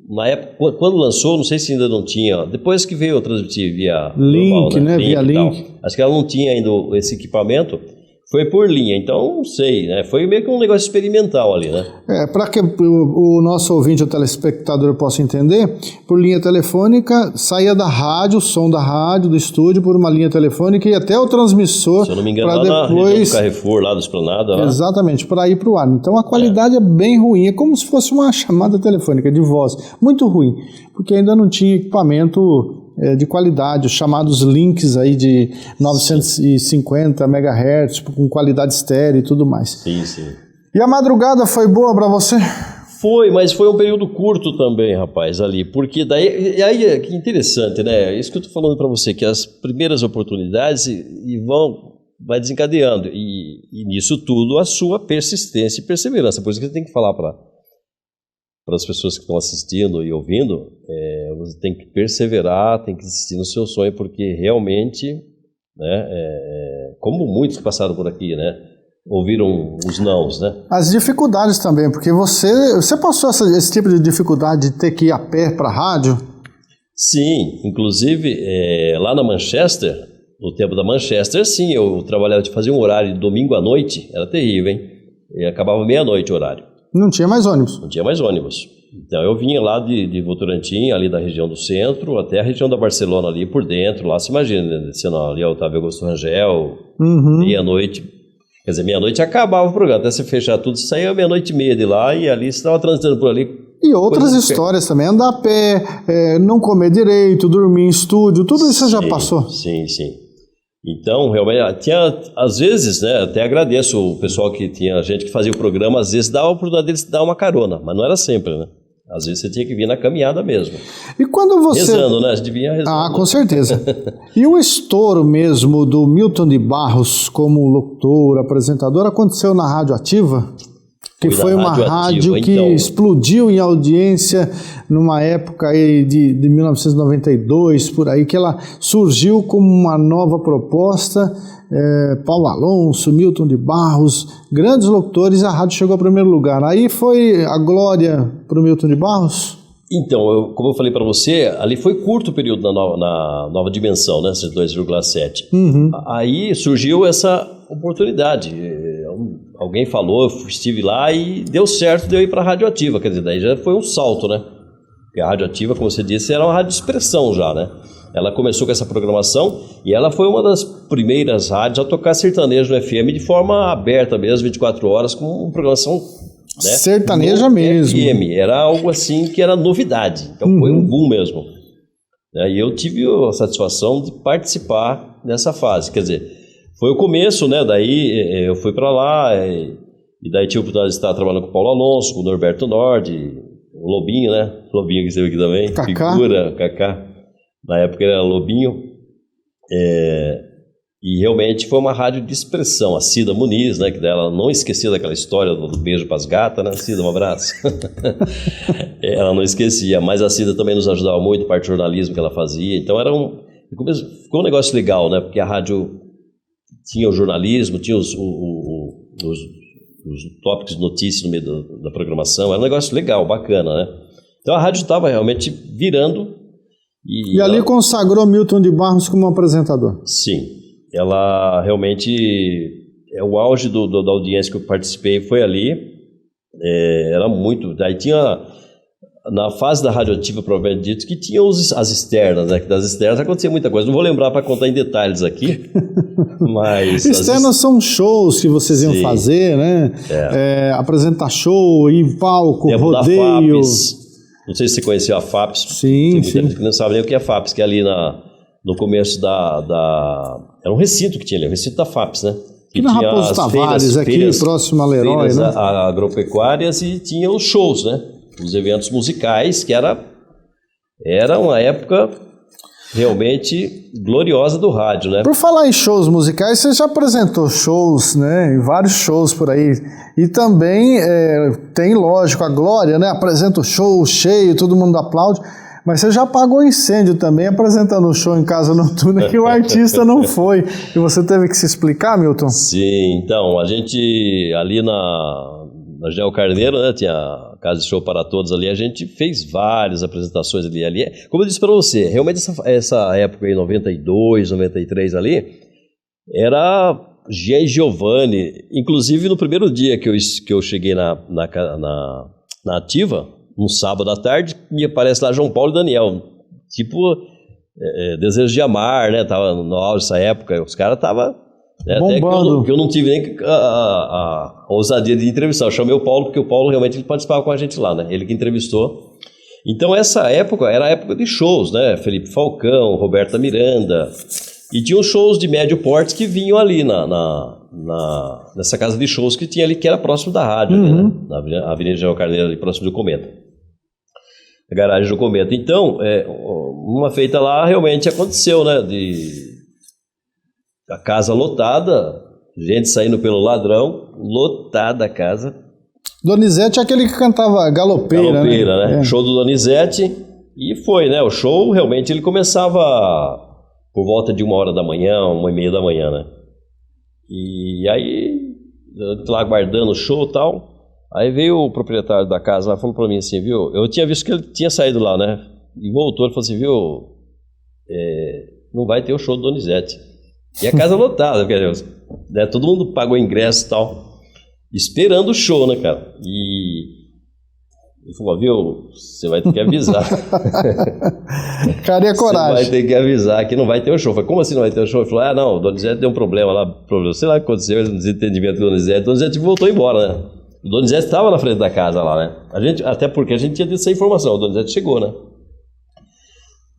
na época, quando lançou, não sei se ainda não tinha. Depois que veio transmitir via link, normal, né? Via link. Acho que ela não tinha ainda esse equipamento. Foi por linha, então não sei, né? Foi meio que um negócio experimental ali, né? Para que o nosso ouvinte, o telespectador, possa entender, por linha telefônica, saía da rádio, o som da rádio, do estúdio, por uma linha telefônica e até o transmissor. Se eu não me engano, lá na região do Carrefour, lá do Esplanada. Lá. Exatamente, para ir para o ar. Então a qualidade é bem ruim, é como se fosse uma chamada telefônica de voz, muito ruim, porque ainda não tinha equipamento de qualidade, os chamados links aí de 950 MHz, com qualidade estéreo e tudo mais. Sim. E a madrugada foi boa para você? Foi, mas foi um período curto também, rapaz, ali, porque daí, aí que interessante, né? Isso que eu tô falando para você, que as primeiras oportunidades vai desencadeando, e nisso tudo a sua persistência e perseverança, por isso que você tem que falar para as pessoas que estão assistindo e ouvindo, você tem que perseverar, tem que insistir no seu sonho, porque realmente, né, como muitos que passaram por aqui, né, ouviram os nãos, né? As dificuldades também, porque você passou esse tipo de dificuldade de ter que ir a pé para a rádio? Sim, inclusive lá na Manchester, no tempo da Manchester, sim, eu trabalhava, fazia um horário de domingo à noite, era terrível, hein? E acabava meia-noite o horário. Não tinha mais ônibus? Não tinha mais ônibus. Então eu vinha lá de Votorantim, ali da região do centro, até a região da Barcelona ali por dentro, lá se imagina, né? Descendo ali ao Otávio Augusto Rangel, meia-noite, quer dizer, meia-noite acabava o programa, até você fechar tudo, você saía meia-noite e meia de lá e ali você estava transitando por ali. E outras histórias também, andar a pé, não comer direito, dormir em estúdio, tudo isso você já passou? Sim. Então, realmente, às vezes, né, até agradeço o pessoal que tinha gente que fazia o programa, às vezes dava a oportunidade deles de dar uma carona, mas não era sempre, né? Às vezes você tinha que vir na caminhada mesmo. E quando você... Rezando, né? A gente vinha rezando. Ah, com certeza. E o estouro mesmo do Milton de Barros como locutor, apresentador, aconteceu na Rádio Ativa? Que foi uma rádio que explodiu em audiência numa época aí de 1992, por aí, que ela surgiu como uma nova proposta, Paulo Alonso, Milton de Barros, grandes locutores, a rádio chegou ao primeiro lugar. Aí foi a glória para o Milton de Barros? Então, como eu falei para você, ali foi curto o período na Nova Dimensão, né, esses 2,7. Aí surgiu essa oportunidade. Alguém falou, eu estive lá e deu certo de eu ir para a Rádio Ativa, quer dizer, daí já foi um salto, né? Porque a Rádio Ativa, como você disse, era uma rádio de expressão já, né? Ela começou com essa programação e ela foi uma das primeiras rádios a tocar sertanejo no FM de forma aberta mesmo, 24 horas, com uma programação, né, sertaneja mesmo. FM. Era algo assim que era novidade, então foi um boom mesmo. E eu tive a satisfação de participar dessa fase, quer dizer, foi o começo, né? Daí eu fui para lá e daí tive a oportunidade de estar trabalhando com o Paulo Alonso, com o Norberto Nordi, o Lobinho, né? Lobinho que esteve aqui também, Cacá. Figura, Cacá. Na época era Lobinho. E realmente foi uma rádio de expressão. A Cida Muniz, né? Que ela não esquecia daquela história do beijo para as gatas, né? Cida, um abraço. Ela não esquecia, mas a Cida também nos ajudava muito, parte do jornalismo que ela fazia. Então ficou um negócio legal, né? Porque a rádio tinha o jornalismo, tinha os tópicos de notícias no meio da programação, era um negócio legal, bacana, né? Então a rádio estava realmente virando. E ali consagrou Milton de Barros como apresentador. Sim, ela realmente, o auge da audiência que eu participei foi ali, era muito, daí tinha na fase da radioativa, propriamente dito, que tinha as externas, né? Que das externas acontecia muita coisa. Não vou lembrar para contar em detalhes aqui, mas... Externas são shows que vocês iam fazer, né? Apresentar show, ir em palco, tempo rodeio... Da FAPES. Não sei se você conheceu a FAPES. Sim, tem muita sim. gente que não sabe nem o que é a FAPES, que é ali no começo era um recinto que tinha ali, o recinto da FAPES, né? Que na Raposo Tavares, aqui próximo a Leroy, né? Agropecuárias, e tinha os shows, né? Os eventos musicais, que era uma época realmente gloriosa do rádio, né? Por falar em shows musicais, você já apresentou shows, né? Em vários shows por aí. E também tem, lógico, a Glória, né? Apresenta o show cheio, todo mundo aplaude. Mas você já apagou incêndio também apresentando um show em casa noturna que o artista não foi. E você teve que se explicar, Milton? Sim, então, a gente ali na Geo Carneiro, né, tinha a Casa de Show para Todos ali, a gente fez várias apresentações ali. Como eu disse para você, realmente essa época aí, 92, 93 ali, era Gian Giovanni. Inclusive, no primeiro dia que eu cheguei na Ativa, um sábado à tarde, me aparece lá João Paulo e Daniel, tipo Desejo de Amar, né? Tava no auge dessa época, os caras estavam... bombando. Até que eu não tive nem a ousadia de entrevistar. Eu chamei o Paulo, porque o Paulo realmente ele participava com a gente lá, né? Ele que entrevistou. Então essa época era a época de shows, né? Felipe Falcão, Roberta Miranda. E tinha uns shows de médio porte que vinham ali nessa casa de shows que tinha ali, que era próximo da rádio, né? Na Avenida Geo Carneiro, ali próximo do Cometa. A garagem do Cometa. Então, uma feita lá realmente aconteceu, né? A casa lotada, gente saindo pelo ladrão, lotada a casa. Donizete é aquele que cantava Galopeira, né? Show do Donizete, e foi, né? O show realmente ele começava por volta de 1h da manhã, 1h30 da manhã, né? E aí, eu tô lá aguardando o show e tal, aí veio o proprietário da casa lá e falou pra mim assim, viu? Eu tinha visto que ele tinha saído lá, né? E voltou, ele falou assim, viu? Não vai ter o show do Donizete. E a casa lotada, né? Todo mundo pagou ingresso e tal, esperando o show, né, cara? E ele falou, viu, você vai ter que avisar. Cara, e a coragem? Você vai ter que avisar que não vai ter o show. Eu falei, como assim não vai ter o show? Ele falou, não, o Donizete deu um problema lá, sei lá o que aconteceu, um desentendimento com o Donizete voltou embora, né? O Donizete estava na frente da casa lá, né? Até porque a gente tinha essa informação, o Donizete chegou, né?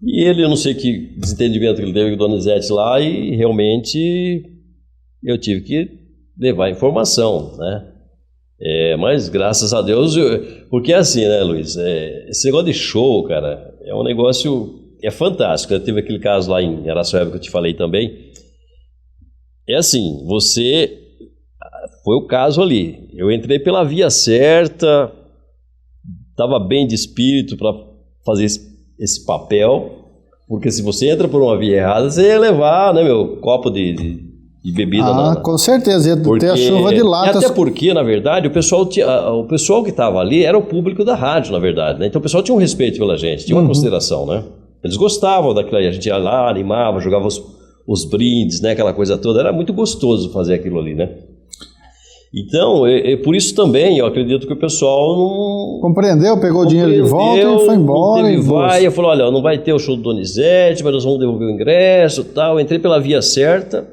E ele, eu não sei que desentendimento que ele teve com o Donizete lá, e realmente eu tive que levar informação, né? Mas graças a Deus, porque é assim, né, Luiz? Esse negócio de show, cara, é um negócio fantástico. Teve aquele caso lá em Araçuaíba que eu te falei também. É assim, foi o caso ali. Eu entrei pela via certa, estava bem de espírito para fazer esse papel, porque se você entra por uma via errada, você ia levar, né, meu, copo de bebida. Com certeza, ia ter a chuva de latas. Até porque, na verdade, o pessoal que estava ali era o público da rádio, na verdade, né? Então o pessoal tinha um respeito pela gente, tinha uma consideração, né? Eles gostavam daquilo aí, a gente ia lá, animava, jogava os brindes, né? Aquela coisa toda, era muito gostoso fazer aquilo ali, né? Então, por isso também, eu acredito que o pessoal não... Compreendeu, pegou o dinheiro de volta e foi embora. Eu falei, olha, não vai ter o show do Donizete, mas nós vamos devolver o ingresso e tal. Entrei pela via certa,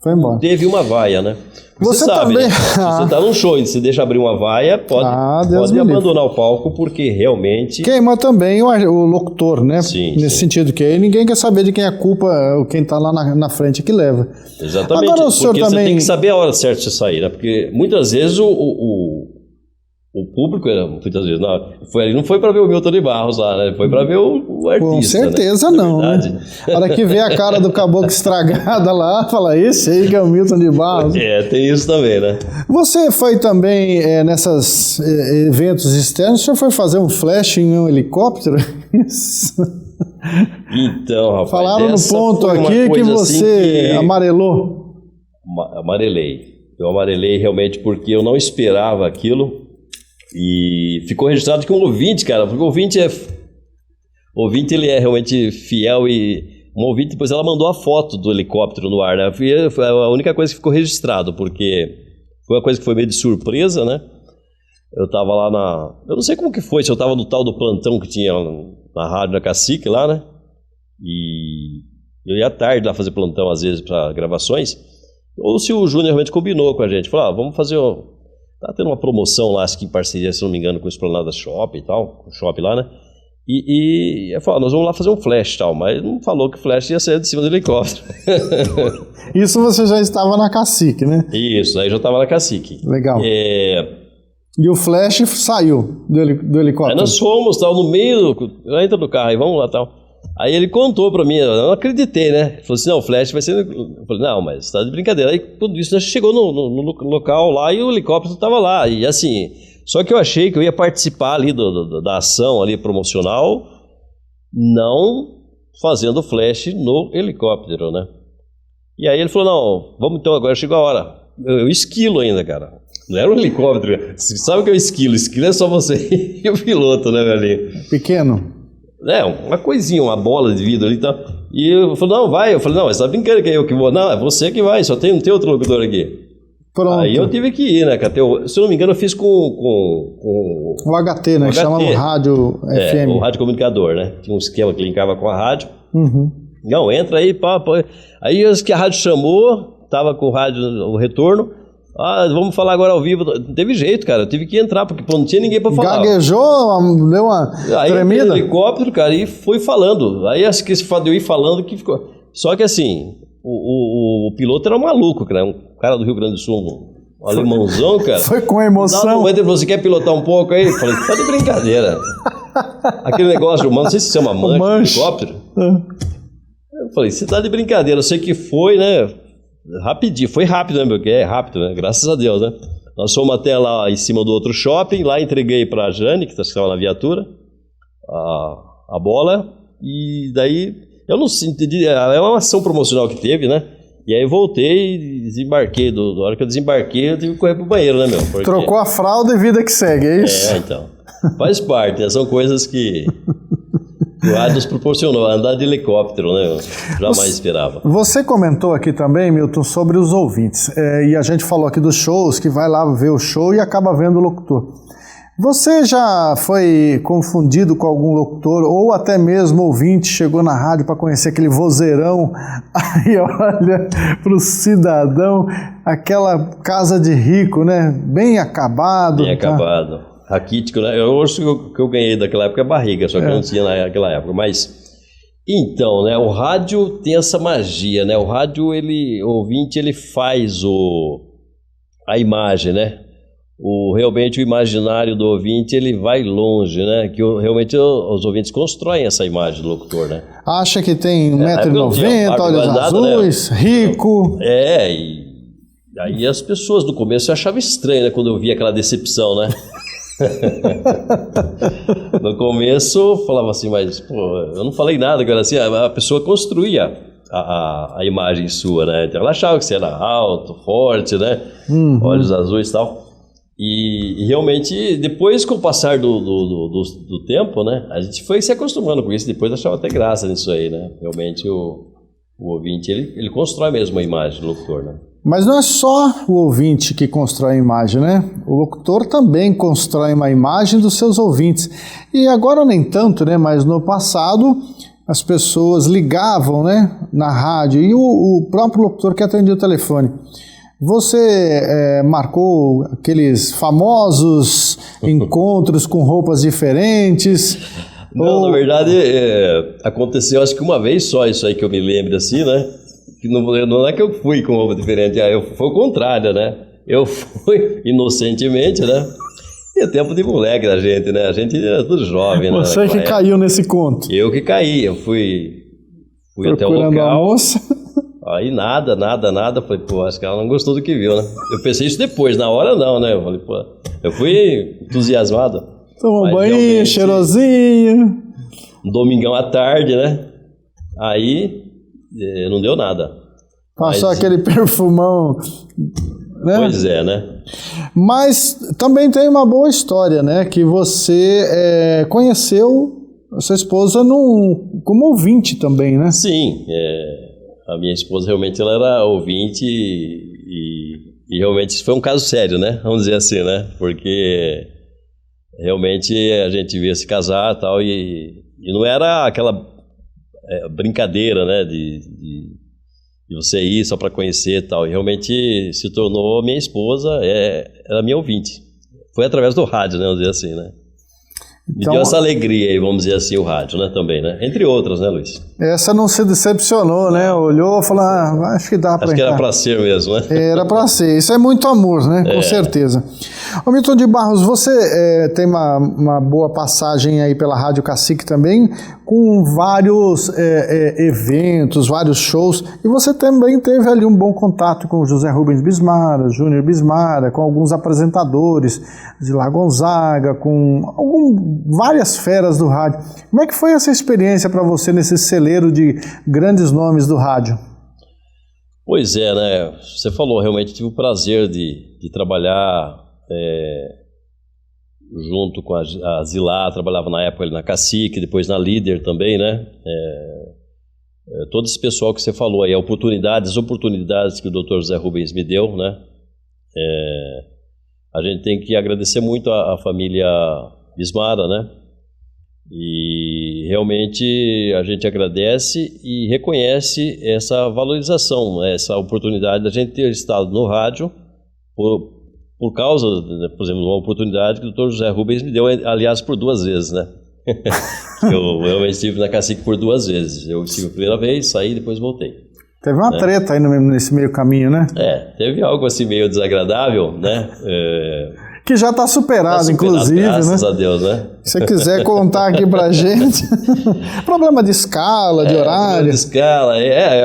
foi embora. Teve uma vaia, né? Você sabe, também... né? Se você tá num show e se deixa abrir uma vaia, pode abandonar o palco, porque realmente... Queima também o locutor, né? Sim, nesse sentido, que aí ninguém quer saber de quem é a culpa, quem tá lá na frente que leva. Exatamente, agora, o senhor porque também... você tem que saber a hora certa de sair, né? Porque muitas vezes o público, muitas vezes, não foi para ver o Milton de Barros lá, né? Foi para ver o artista. Com certeza, né? Não. Né? A hora que vê a cara do caboclo estragada lá, fala, esse aí que é o Milton de Barros. Tem isso também, né? Você foi também nesses eventos externos, o senhor foi fazer um flash em um helicóptero? Isso. Então, rapaz, falaram no ponto aqui que você amarelou. Amarelei. Eu amarelei realmente porque eu não esperava aquilo. E ficou registrado que um ouvinte, cara, porque o ouvinte ele é realmente fiel, e um ouvinte, depois ela mandou a foto do helicóptero no ar, né? Foi a única coisa que ficou registrado, porque foi uma coisa que foi meio de surpresa, né? eu tava lá eu não sei como que foi, se eu tava no tal do plantão que tinha na rádio da Cacique lá, né? E eu ia à tarde lá fazer plantão, às vezes, para gravações. Ou se o Júnior realmente combinou com a gente. Falou, vamos fazer... Tá tendo uma promoção lá, acho que em parceria, se não me engano, com o Esplanada Shopping e tal. O shopping lá, né? E eu falei, nós vamos lá fazer um flash e tal. Mas não falou que o flash ia sair de cima do helicóptero. Isso você já estava na Cacique, né? Isso, aí já estava na Cacique. Legal. E o flash saiu do helicóptero? Aí nós fomos, tal, no meio, entra no carro aí, vamos lá, tal. Aí ele contou pra mim, eu não acreditei, né? Ele falou assim, não, o flash vai ser... Eu falei, não, mas tá de brincadeira. Aí tudo isso, nós chegou no local lá e o helicóptero tava lá. E assim, só que eu achei que eu ia participar ali da ação ali promocional, não fazendo flash no helicóptero, né? E aí ele falou, não, vamos então, agora chegou a hora. Eu esquilo ainda, cara. Não era um helicóptero. Você sabe o que é o esquilo? Esquilo é só você e o piloto, né, velhinho? Pequeno. Uma coisinha, uma bola de vidro ali e tal. E eu falei, não, vai. Eu falei, não, você tá brincando que é eu que vou. Não, é você que vai, só não tem outro locutor aqui. Pronto. Aí eu tive que ir, né, cara? Se eu não me engano, eu fiz com o HT, né? Que chama o rádio FM. O rádio comunicador, né? Tinha um esquema que linkava com a rádio. Uhum. Não, entra aí, pá. Aí que a rádio chamou, tava com o rádio, o retorno. Vamos falar agora ao vivo. Não teve jeito, cara. Eu tive que entrar, porque não tinha ninguém pra falar. Gaguejou, deu uma tremida. Aí o helicóptero, cara, e foi falando. Aí acho que esse fato de eu ir falando que ficou... Só que assim, o piloto era um maluco, cara. Um cara do Rio Grande do Sul, um alemãozão, cara. Foi com emoção. Ele falou, você quer pilotar um pouco aí? Eu falei, tá de brincadeira. Aquele negócio, não sei se chama manche, helicóptero. Eu falei, você tá de brincadeira. Eu sei que foi, né? Rapidinho, foi rápido, né, porque é rápido, né? Graças a Deus, né? Nós fomos até lá em cima do outro shopping, lá entreguei pra Jane, que estava na viatura, a bola, e daí, eu não entendi, é uma ação promocional que teve, né? E aí eu voltei e desembarquei, da hora que eu desembarquei, eu tive que correr pro banheiro, né, meu? Porque... Trocou a fralda e vida que segue, é isso? Então, faz parte, né? São coisas que... O rádio nos proporcionou, andar de helicóptero, né? Eu jamais esperava. Você comentou aqui também, Milton, sobre os ouvintes. E a gente falou aqui dos shows, que vai lá ver o show e acaba vendo o locutor. Você já foi confundido com algum locutor, ou até mesmo ouvinte, chegou na rádio para conhecer aquele vozeirão, aí olha pro cidadão, aquela casa de rico, né? Bem acabado. Bem acabado. Raquítico, né? Eu acho que eu ganhei daquela época é barriga, só que eu não tinha naquela época. Mas, então, né? O rádio tem essa magia, né? O rádio, o ouvinte, ele faz a imagem, né? Realmente o imaginário do ouvinte, ele vai longe, né? Que realmente os ouvintes constroem essa imagem do locutor, né? Acha que tem 1,90m, olhos azuis, né? Rico. E aí as pessoas no começo eu achava estranho, né? Quando eu via aquela decepção, né? No começo eu falava assim, mas pô, eu não falei nada, cara, assim, a pessoa construía a imagem sua, né? Então ela achava que você era alto, forte, né? Olhos azuis e tal. E realmente, depois com o passar do tempo, né? A gente foi se acostumando com isso, depois achava até graça nisso aí, né? Realmente o ouvinte, ele constrói mesmo a imagem do locutor, né? Mas não é só o ouvinte que constrói a imagem, né? O locutor também constrói uma imagem dos seus ouvintes. E agora nem tanto, né? Mas no passado as pessoas ligavam, né? Na rádio e o próprio locutor que atendia o telefone. Você marcou aqueles famosos encontros com roupas diferentes? Não, na verdade, aconteceu acho que uma vez só isso aí que eu me lembro assim, né? Que não é que eu fui com roupa diferente, foi o contrário, né? Eu fui inocentemente, né? E é tempo de moleque da gente, né? A gente era tudo jovem, né? Você que caiu nesse conto. Eu que caí, eu fui até o local. A moça. Aí nada. Falei, pô, acho que ela não gostou do que viu, né? Eu pensei isso depois, na hora não, né? Eu falei, pô, eu fui entusiasmado. Tomou banho, cheirosinho. Um domingão à tarde, né? Aí não deu nada. Passou aquele perfumão, né? Pois é, né? Mas também tem uma boa história, né? Que você conheceu a sua esposa como ouvinte também, né? Sim, a minha esposa realmente ela era ouvinte e realmente isso foi um caso sério, né? Vamos dizer assim, né? Porque realmente a gente via se casar e tal, e não era aquela brincadeira, né, de você ir só para conhecer e tal, e realmente se tornou minha esposa, era minha ouvinte. Foi através do rádio, né, vamos dizer assim, né. Me deu essa alegria aí, vamos dizer assim, o rádio, né, também, né? Entre outras, né, Luiz? Essa não se decepcionou, né? Olhou e falou, acho que dá para entrar. Acho que era para ser mesmo, né? Era para ser. Isso é muito amor, né? Com certeza. Ô Milton de Barros, você tem uma boa passagem aí pela Rádio Cacique também, com vários eventos, vários shows, e você também teve ali um bom contato com o José Rubens Bismara, Júnior Bismara, com alguns apresentadores de lá Gonzaga, com várias feras do rádio. Como é que foi essa experiência para você nesse celeiro de grandes nomes do rádio? Pois é, né? Você falou, realmente tive o prazer de trabalhar junto com a Zilá, trabalhava na época ali na Cacique, depois na Líder também, né? Todo esse pessoal que você falou aí, as oportunidades que o Dr. José Rubens me deu, né? A gente tem que agradecer muito a família Bismara, né? E realmente a gente agradece e reconhece essa valorização, essa oportunidade da gente ter estado no rádio por causa, por exemplo, uma oportunidade que o Dr. José Rubens me deu, aliás, por 2 vezes, né? Eu realmente estive na Cacique por 2 vezes. Eu estive a primeira vez, saí e depois voltei. Teve uma treta aí nesse meio caminho, né? Teve algo assim meio desagradável, né? Que já está superado, inclusive, graças né? a Deus, né? Se você quiser contar aqui pra gente. Problema de escala, de horário. De escala.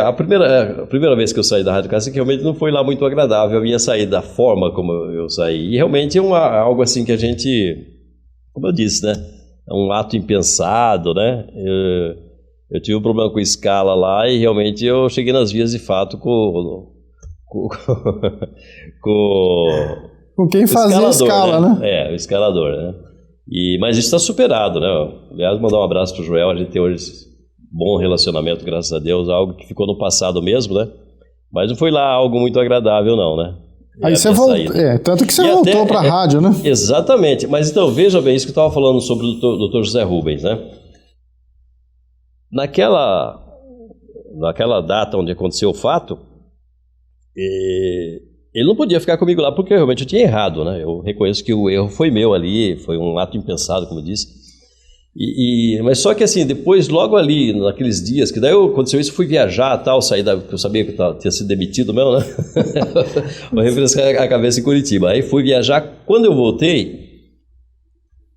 A primeira vez que eu saí da Rádio Cacique realmente não foi lá muito agradável a minha saída, da forma como eu saí. E realmente é algo assim que a gente, como eu disse, né? É um ato impensado, né? Eu tive um problema com escala lá e realmente eu cheguei nas vias de fato com quem fazia escala, né? O escalador, né? Mas isso está superado, né? Aliás, mandar um abraço pro Joel, a gente tem hoje bom relacionamento, graças a Deus, algo que ficou no passado mesmo, né? Mas não foi lá algo muito agradável, não, né? Aí você voltou, tanto que você voltou para a rádio, né? Exatamente, mas então, veja bem, isso que eu estava falando sobre o Dr. José Rubens, né? Naquela data onde aconteceu o fato, ele não podia ficar comigo lá porque realmente eu tinha errado, né? Eu reconheço que o erro foi meu ali, foi um ato impensado, como eu disse. Mas só que assim, depois, logo ali, naqueles dias, que daí aconteceu isso, fui viajar e tal, eu sabia que eu tinha sido demitido mesmo, né? Vou refrescar a cabeça em Curitiba. Aí fui viajar, quando eu voltei,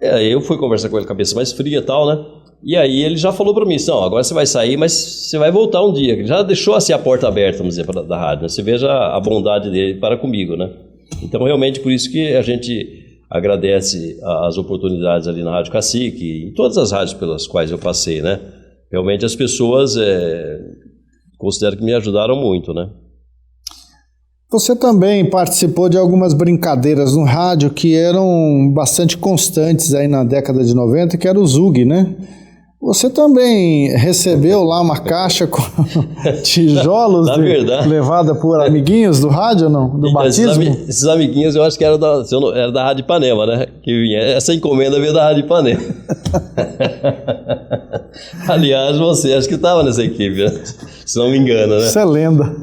eu fui conversar com ele, cabeça mais fria e tal, né? E aí ele já falou para mim, não, agora você vai sair, mas você vai voltar um dia. Ele já deixou assim a porta aberta, vamos dizer, da rádio, né? Você veja a bondade dele para comigo, né? Então, realmente, por isso que a gente agradece as oportunidades ali na Rádio Cacique, em todas as rádios pelas quais eu passei, né? Realmente as pessoas considero que me ajudaram muito, né? Você também participou de algumas brincadeiras no rádio que eram bastante constantes aí na década de 90, que era o Zug, né? Você também recebeu lá uma caixa com tijolos levada por amiguinhos do rádio, não? Do então, batismo? Esses amiguinhos eu acho que era da Rádio Ipanema, né? Que vinha. Essa encomenda veio da Rádio Ipanema. Aliás, você acho que estava nessa equipe, né? Se não me engano, né? Isso é lenda.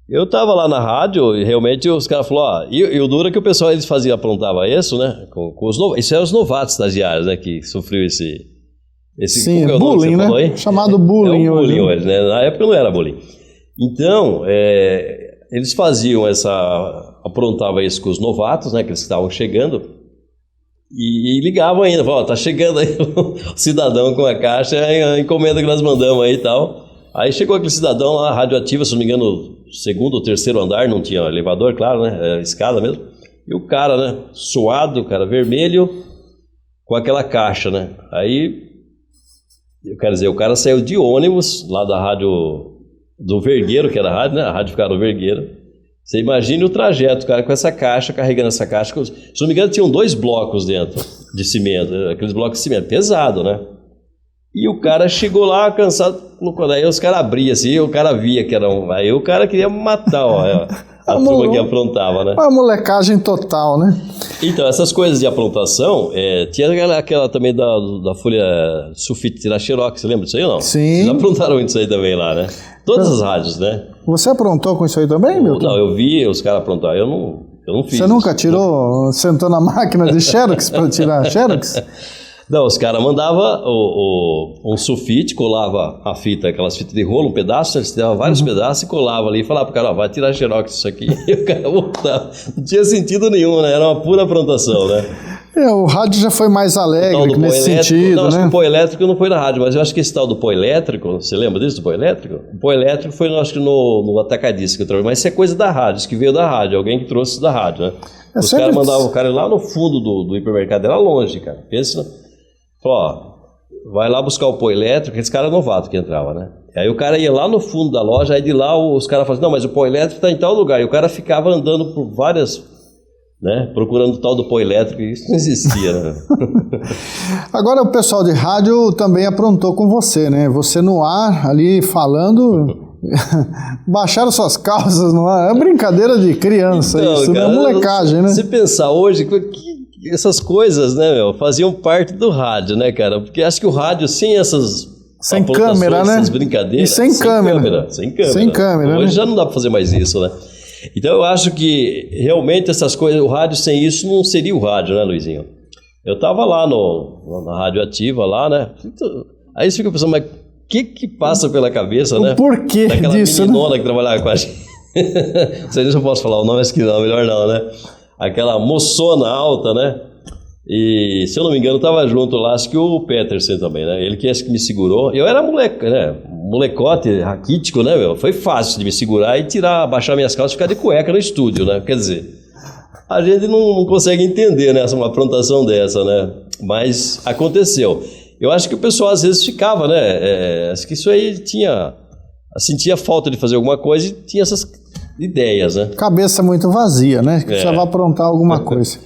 Eu estava lá na rádio e realmente os caras falaram, e o duro é que o pessoal eles aprontava isso, né? Com os novatos, isso eram os novatos estagiários, né? Que sofreu esse sim, bullying, né? Chamado bullying hoje. Hoje, né? Na época não era bullying. Então, eles aprontavam isso com os novatos, né? Que eles estavam chegando e ligavam ainda, falavam, tá chegando aí o cidadão com a caixa, a encomenda que nós mandamos aí e tal. Aí chegou aquele cidadão lá, radioativa, se não me engano, 2º ou 3º andar, não tinha elevador, claro, né? Escada mesmo. E o cara, né? Suado, cara, vermelho, com aquela caixa, né? Aí, eu quero dizer, o cara saiu de ônibus, lá da rádio do Vergueiro, que era a rádio, né? A rádio ficava no Vergueiro. Você imagine o trajeto, cara, com essa caixa, carregando essa caixa. Se não me engano, tinham 2 blocos dentro de cimento, aqueles blocos de cimento, pesado, né? E o cara chegou lá cansado, aí os caras abriam assim, o cara via que era aí o cara queria matar, ó. A turma que aprontava, né? Uma molecagem total, né? Então, essas coisas de aprontação, tinha aquela também da folha sulfite, tirar xerox, você lembra disso aí ou não? Sim. Vocês aprontaram isso aí também lá, né? Todas as rádios, né? Você aprontou com isso aí também, Milton? Não, eu vi os caras aprontar, eu não fiz. Você nunca tirou, sentou na máquina de xerox para tirar xerox? Não, os caras mandavam um sulfite, colava a fita, aquelas fitas de rolo, um pedaço, eles tiravam vários pedaços e colava ali e falava pro cara, vai tirar xerox isso aqui. E o cara voltava. Não tinha sentido nenhum, né? Era uma pura aprontação, né? O rádio já foi mais alegre nesse sentido, não, né? acho que o pó elétrico não foi na rádio, mas eu acho que esse tal do pó elétrico, você lembra disso, do pó elétrico? O pó elétrico foi, acho que no Atacadista que eu trouxe, mas isso é coisa da rádio, isso que veio da rádio, alguém que trouxe da rádio, né? Os caras mandavam o cara lá no fundo do hipermercado, era longe, cara. Pensa, falou, ó, vai lá buscar o pó elétrico, esse cara novato que entrava, né? Aí o cara ia lá no fundo da loja, aí de lá os caras falavam, não, mas o pó elétrico está em tal lugar, e o cara ficava andando por várias... né? Procurando o tal do pó elétrico, isso não existia, né? Agora o pessoal de rádio também aprontou com você, né? Você no ar, ali falando, baixaram suas calças no ar, é brincadeira de criança, então, isso, cara, né? Molecagem, né? Se pensar hoje, essas coisas, né, meu, faziam parte do rádio, né, cara? Porque acho que o rádio, sem essas... Sem câmera, né? Essas brincadeiras... E sem câmera. Sem câmera, hoje, né? Já não dá pra fazer mais isso, né? Então eu acho que realmente essas coisas, o rádio sem isso não seria o rádio, né, Luizinho? Eu tava lá na Rádio Ativa lá, né? Aí você fica pensando, mas o que passa pela cabeça, né? O porquê daquela disso, meninona, né? Que né? trabalhava com a gente. Não sei se eu posso falar o nome, acho que não, melhor não, né? Aquela moçona alta, né? E, se eu não me engano, tava junto lá, acho que o Peterson também, né? Ele que acho que me segurou. Eu era moleque, né? Molecote, raquítico, né, meu? Foi fácil de me segurar e baixar minhas calças e ficar de cueca no estúdio, né? Quer dizer, a gente não consegue entender, né? Uma aprontação dessa, né? Mas aconteceu. Eu acho que o pessoal às vezes ficava, né? Acho que isso aí sentia falta de fazer alguma coisa e tinha essas ideias, né? Cabeça muito vazia, né? Que precisava aprontar alguma coisa.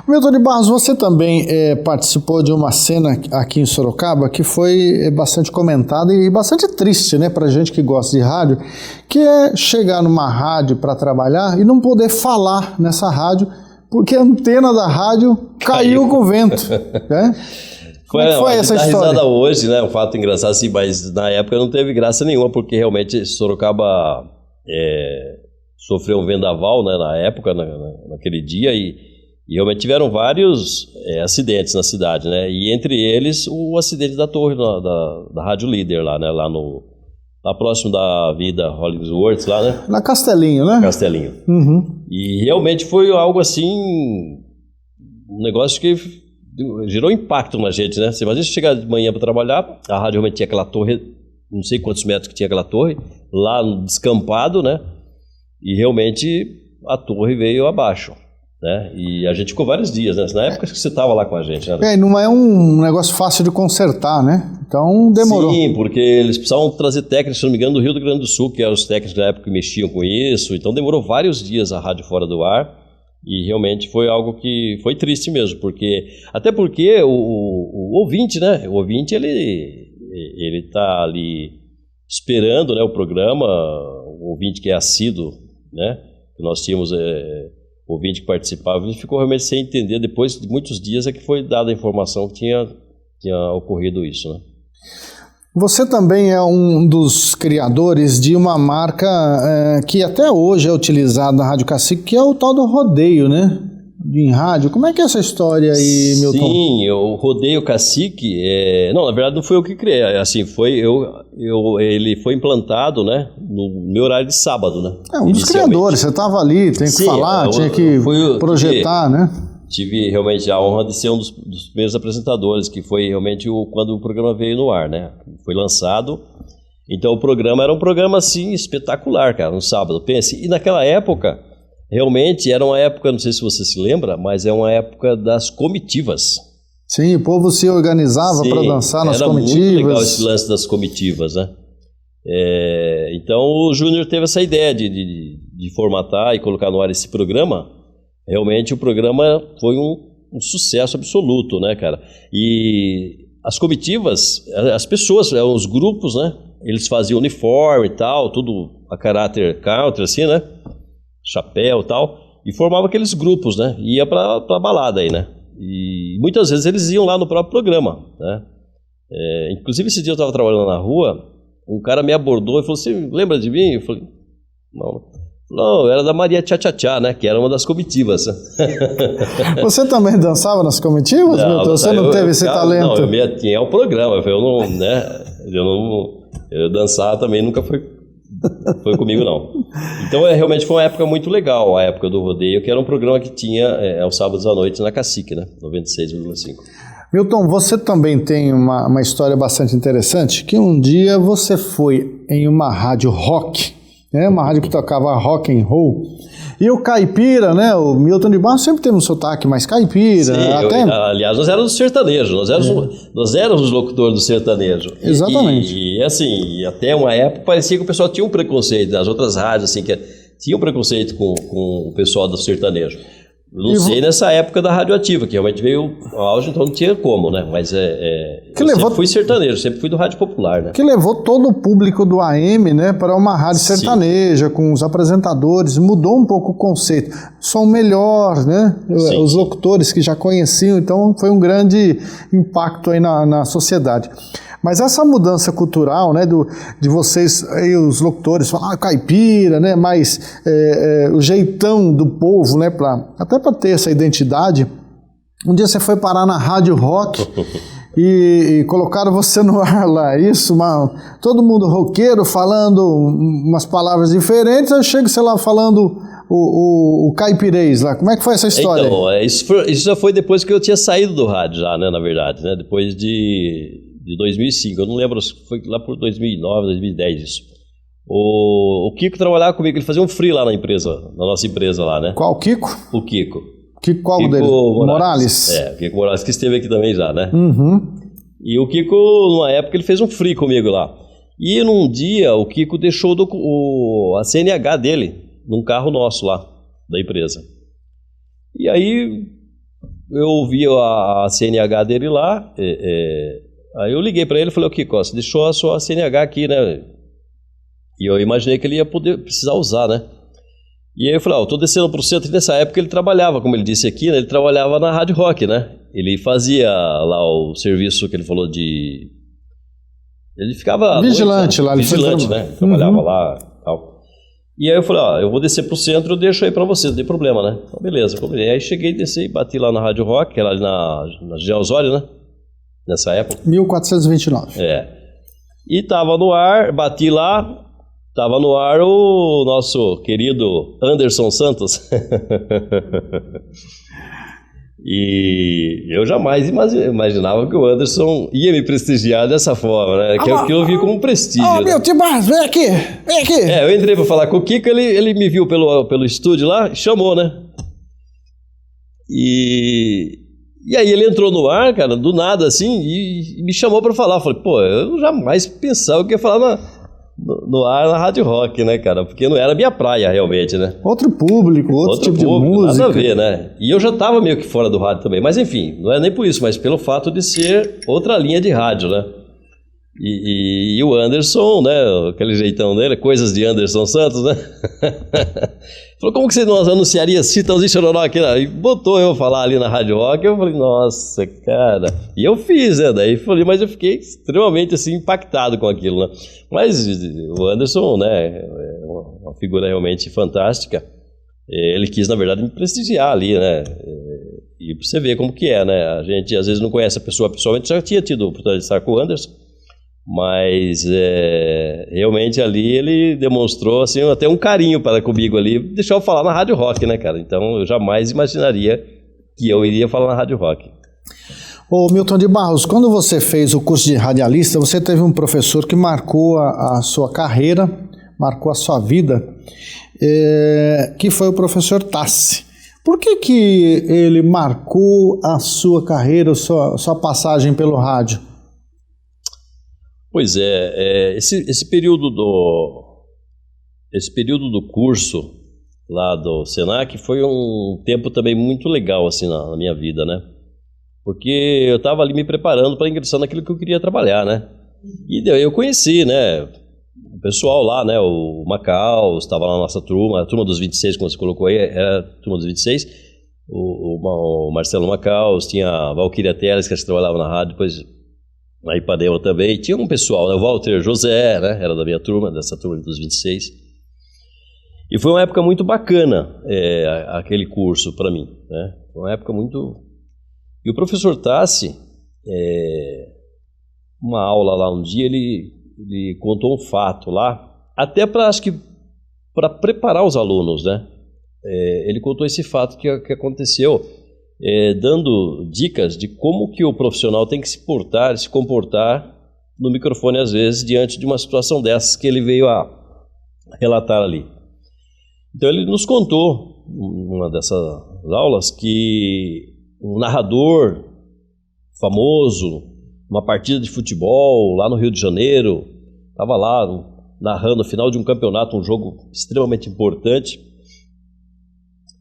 Milton de Barros, você também participou de uma cena aqui em Sorocaba que foi bastante comentada e bastante triste, né, pra gente que gosta de rádio, que é chegar numa rádio para trabalhar e não poder falar nessa rádio porque a antena da rádio caiu com o vento, né? Como é que foi essa história? Risada hoje, né? Um fato engraçado assim, mas na época não teve graça nenhuma, porque realmente Sorocaba sofreu um vendaval, né, na época, naquele dia, e realmente tiveram vários acidentes na cidade, né? E entre eles o acidente da torre da Rádio Líder lá, né? Lá próximo da Avenida Hollingsworth, lá, né? Na Castelinho, né? Castelinho. Uhum. E realmente foi algo assim, um negócio que gerou impacto na gente, né? Você imagina chegar de manhã para trabalhar, a rádio realmente tinha aquela torre, não sei quantos metros que tinha aquela torre, lá no descampado, né? E realmente a torre veio abaixo, né? E a gente ficou vários dias, né? Na época que você estava lá com a gente, né? Não é um negócio fácil de consertar, né? Então demorou. Sim, porque eles precisavam trazer técnicos, se não me engano, do Rio Grande do Sul, que eram os técnicos da época que mexiam com isso. Então demorou vários dias a rádio fora do ar. E realmente foi algo que foi triste mesmo, até porque o ouvinte, né? O ouvinte, ele tá ali esperando, né, o programa, o ouvinte que é assíduo, né? Nós tínhamos ouvinte que participava, ele ficou realmente sem entender. Depois de muitos dias é que foi dada a informação que tinha ocorrido isso, né? Você também é um dos criadores de uma marca que até hoje é utilizada na Rádio Cacique, que é o tal do rodeio, né? Em rádio. Como é que é essa história aí, Milton? Sim, o rodeio Cacique, não, na verdade não foi eu que criei, assim, ele foi implantado, né, no meu horário de sábado, né? Um dos criadores, você estava ali, tem que falar, tinha que projetar, né? Tive realmente a honra de ser um dos primeiros apresentadores, que foi realmente quando o programa veio no ar, né? Foi lançado. Então o programa era um programa assim espetacular, cara, no sábado. Pense, e naquela época, realmente era uma época, não sei se você se lembra, mas é uma época das comitivas. Sim, o povo se organizava para dançar nas comitivas. Era muito legal esse lance das comitivas, né? Então o Júnior teve essa ideia de formatar e colocar no ar esse programa. Realmente o programa foi um sucesso absoluto, né, cara? E as comitivas, as pessoas, os grupos, né? Eles faziam uniforme e tal, tudo a caráter country, assim, né? chapéu e tal, e formava aqueles grupos, né? Ia pra balada aí, né? E muitas vezes eles iam lá no próprio programa, né? Inclusive esse dia eu estava trabalhando na rua, um cara me abordou e falou assim, lembra de mim? Eu falei, não, era da Maria Tchá Tchá Tchá, né? Que era uma das comitivas. Você também dançava nas comitivas, Milton? Você não teve esse talento? Não, eu tinha o programa, eu não, né? Eu dançar também nunca foi comigo, não. Então, realmente foi uma época muito legal, a época do rodeio, que era um programa que tinha aos sábados à noite na Cacique, né? 96,5. Milton, você também tem uma história bastante interessante, que um dia você foi em uma rádio rock, né? Uma rádio que tocava rock and roll, e o caipira, né? O Milton de Barros sempre teve um sotaque mais caipira. Sim, aliás, nós éramos sertanejos, nós éramos os locutores do sertanejo. Exatamente. E assim, até uma época parecia que o pessoal tinha um preconceito, das outras rádios, assim, que tinha um preconceito com o pessoal do sertanejo. Não sei nessa época da radioativa, que realmente veio ao auge, então não tinha como, né? Mas sempre fui sertanejo, sempre fui do rádio popular, né? Que levou todo o público do AM, né, para uma rádio sertaneja, com os apresentadores, mudou um pouco o conceito. Som melhor, né? Os locutores que já conheciam, então foi um grande impacto aí na sociedade. Mas essa mudança cultural, né, de vocês, aí, os locutores, falar caipira, né, mais o jeitão do povo, né, até para ter essa identidade. Um dia você foi parar na Rádio Rock e colocaram você no ar lá, todo mundo roqueiro falando umas palavras diferentes, eu chego, sei lá, falando o caipirês lá. Como é que foi essa história? Então, isso já foi depois que eu tinha saído do rádio já, né, na verdade, né, depois de 2005, eu não lembro, foi lá por 2009, 2010 isso. O Kiko trabalhava comigo, ele fazia um free lá na nossa empresa lá, né? Qual Kiko? O Kiko. Qual dele? Morales? O Kiko Morales, que esteve aqui também já, né? Uhum. E o Kiko, numa época, ele fez um free comigo lá. E num dia, o Kiko deixou a CNH dele num carro nosso lá, da empresa. E aí, eu ouvi a CNH dele lá, aí eu liguei para ele e falei, Kiko, você deixou a sua CNH aqui, né? E eu imaginei que ele ia precisar usar, né? E aí eu falei, eu tô descendo pro centro, e nessa época ele trabalhava, como ele disse aqui, né? Ele trabalhava na Rádio Rock, né? Ele fazia lá o serviço que ele falou de... Ele ficava... Vigilante lá. Vigilante, né? Ele trabalhava lá e tal. E aí eu falei, eu vou descer pro centro, eu deixo aí pra você, não tem problema, né? Então, beleza, combinei. Aí cheguei, desci, bati lá na Rádio Rock, que era ali na Jean Osório, né? Nessa época. 1429. E tava no ar, bati lá, tava no ar o nosso querido Anderson Santos. E eu jamais imaginava que o Anderson ia me prestigiar dessa forma, né? Que eu vi como um prestígio. Meu Tibarras, vem aqui! Eu entrei pra falar com o Kiko, ele me viu pelo estúdio lá e chamou, né? E aí ele entrou no ar, cara, do nada, assim, e me chamou pra falar. Eu falei, eu jamais pensava que ia falar no ar na Rádio Rock, né, cara? Porque não era minha praia, realmente, né? Outro público, outro tipo de música. Nada a ver, né? E eu já tava meio que fora do rádio também. Mas enfim, não é nem por isso, mas pelo fato de ser outra linha de rádio, né? E o Anderson, né, aquele jeitão dele, coisas de Anderson Santos, né? Falou, como que você não anunciaria Chitãozinho Chororó aqui? E botou eu falar ali na Rádio Rock, eu falei, nossa, cara. E eu fiz, né? Daí falei, mas eu fiquei extremamente assim, impactado com aquilo, né? Mas o Anderson, né, é uma figura realmente fantástica. Ele quis, na verdade, me prestigiar ali, né? E pra você ver como que é, né? A gente às vezes não conhece a pessoa pessoalmente, já tinha tido a oportunidade de estar com o Anderson. Mas realmente ali ele demonstrou assim, até um carinho para comigo ali, deixou eu falar na Rádio Rock, né, cara? Então eu jamais imaginaria que eu iria falar na Rádio Rock. Ô Milton de Barros, quando você fez o curso de radialista, você teve um professor que marcou a sua carreira, marcou a sua vida, que foi o professor Tassi. Por que ele marcou a sua carreira, a sua passagem pelo rádio? Pois esse período do curso lá do Senac foi um tempo também muito legal assim na minha vida, né? Porque eu estava ali me preparando para ingressar naquilo que eu queria trabalhar, né? E eu conheci, né, o pessoal lá, né? O Macau estava lá na nossa turma, a turma dos 26, como você colocou aí, era a turma dos 26. O Marcelo Macaus, tinha a Valquíria Teles, que trabalhava na rádio, depois na Ipanema também. Tinha um pessoal, né? O Walter José, né? Era da minha turma, dessa turma dos 26. E foi uma época muito bacana, aquele curso para mim, né? Foi uma época muito... E o professor Tassi, uma aula lá um dia, ele contou um fato lá, até acho que para preparar os alunos, né? Ele contou esse fato que aconteceu, dando dicas de como que o profissional tem que se comportar no microfone, às vezes, diante de uma situação dessas que ele veio a relatar ali. Então ele nos contou, numa dessas aulas, que um narrador famoso, uma partida de futebol lá no Rio de Janeiro, estava lá narrando o final de um campeonato, um jogo extremamente importante.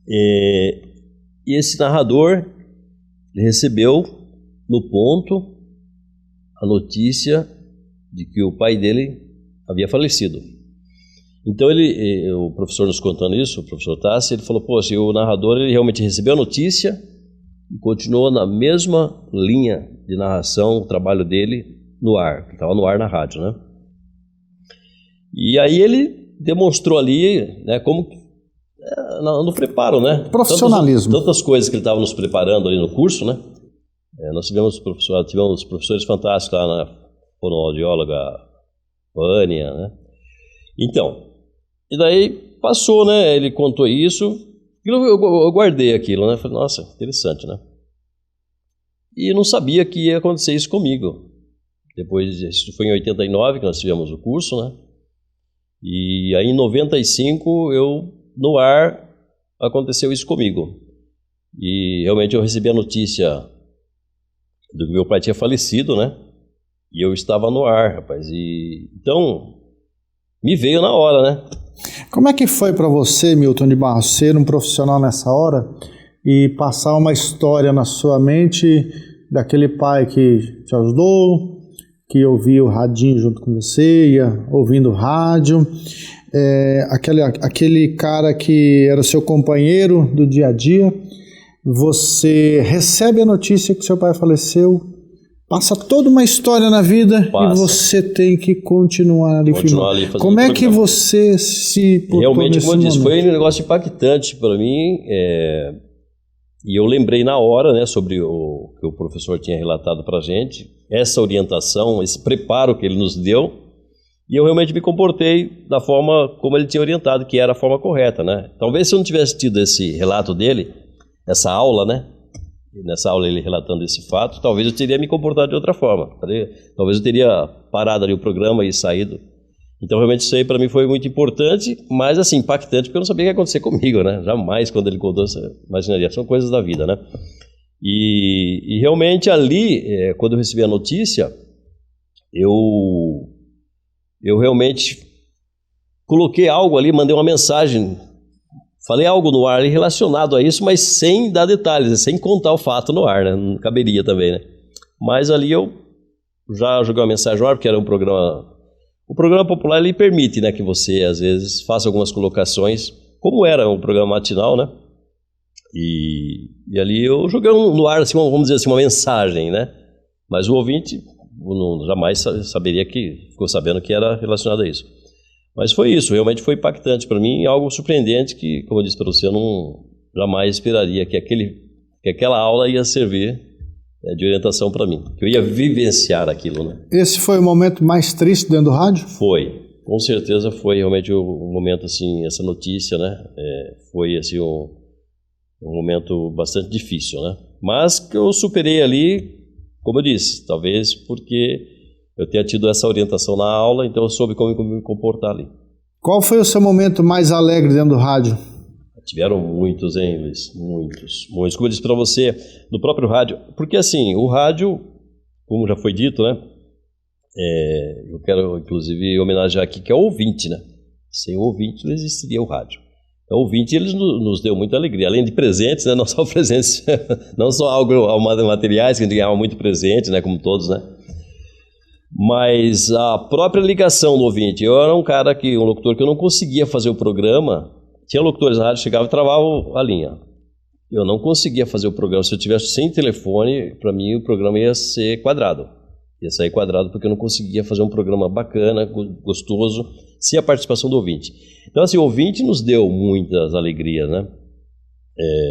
E esse narrador recebeu no ponto a notícia de que o pai dele havia falecido. Então o professor nos contando isso, o professor Tassi, ele falou, poxa, o narrador ele realmente recebeu a notícia e continuou na mesma linha de narração, o trabalho dele no ar, que estava no ar na rádio, né? E aí ele demonstrou ali, né, como no preparo, né? Profissionalismo. Tantas coisas que ele estava nos preparando ali no curso, né? Nós tivemos professores fantásticos lá, na fonoaudióloga Vânia, né? Então, e daí passou, né? Ele contou isso, eu guardei aquilo, né? Falei, nossa, interessante, né? E eu não sabia que ia acontecer isso comigo. Depois, isso foi em 89 que nós tivemos o curso, né? E aí em 95 no ar aconteceu isso comigo. E realmente eu recebi a notícia do que meu pai tinha falecido, né? E eu estava no ar, rapaz. Então, me veio na hora, né? Como é que foi para você, Milton de Barros, ser um profissional nessa hora e passar uma história na sua mente daquele pai que te ajudou, que ouvia o radinho junto com você, ia ouvindo rádio, aquele cara que era seu companheiro do dia a dia, você recebe a notícia que seu pai faleceu, passa toda uma história na vida e você tem que continuar ali fazendo. Como é que você se portou realmente, nesse como eu disse, momento? foi um negócio impactante para mim, e eu lembrei na hora, né, sobre o que o professor tinha relatado para a gente, essa orientação, esse preparo que ele nos deu, e eu realmente me comportei da forma como ele tinha orientado, que era a forma correta, né? Talvez se eu não tivesse tido esse relato dele, essa aula, né? Nessa aula ele relatando esse fato, talvez eu teria me comportado de outra forma. Talvez eu teria parado ali o programa e saído. Então realmente isso aí para mim foi muito importante, mas assim, impactante, porque eu não sabia o que ia acontecer comigo, né? Jamais quando ele contou, você imaginaria, são coisas da vida, né? E realmente ali, quando eu recebi a notícia, eu realmente coloquei algo ali, mandei uma mensagem, falei algo no ar ali relacionado a isso, mas sem dar detalhes, sem contar o fato no ar, né? Não caberia também, né? Mas ali eu já joguei uma mensagem no ar, porque era um programa... O programa popular, ele permite, né, que você, às vezes, faça algumas colocações, como era um programa matinal, né? E ali eu joguei no ar, assim, vamos dizer assim, uma mensagem, né? Mas o ouvinte jamais saberia ficou sabendo que era relacionado a isso. Mas foi isso, realmente foi impactante para mim, algo surpreendente que, como eu disse para você, eu jamais esperaria que aquela aula ia servir de orientação para mim, que eu ia vivenciar aquilo, né? Esse foi o momento mais triste dentro do rádio? Foi, com certeza foi realmente um momento assim, essa notícia, né? Foi assim um momento bastante difícil, né? Mas que eu superei ali, como eu disse, talvez porque eu tenha tido essa orientação na aula, então eu soube como me comportar ali. Qual foi o seu momento mais alegre dentro do rádio? Tiveram muitos, hein, Luiz? Muitos. Como eu disse para você, no próprio rádio, porque assim, o rádio, como já foi dito, né? Eu quero, inclusive, homenagear aqui que é o ouvinte, né? Sem o ouvinte não existiria o rádio. O ouvinte, eles nos deu muita alegria, além de presentes, né? Não só presentes, não só materiais, que a gente ganhava muito presente, né? Como todos, né? Mas a própria ligação do ouvinte, eu era um locutor que eu não conseguia fazer o programa. Tinha locutores na rádio, chegava e travava a linha. Eu não conseguia fazer o programa. Se eu tivesse sem telefone, para mim o programa ia ser quadrado. Ia sair quadrado porque eu não conseguia fazer um programa bacana, gostoso, sem a participação do ouvinte. Então, assim, o ouvinte nos deu muitas alegrias, né?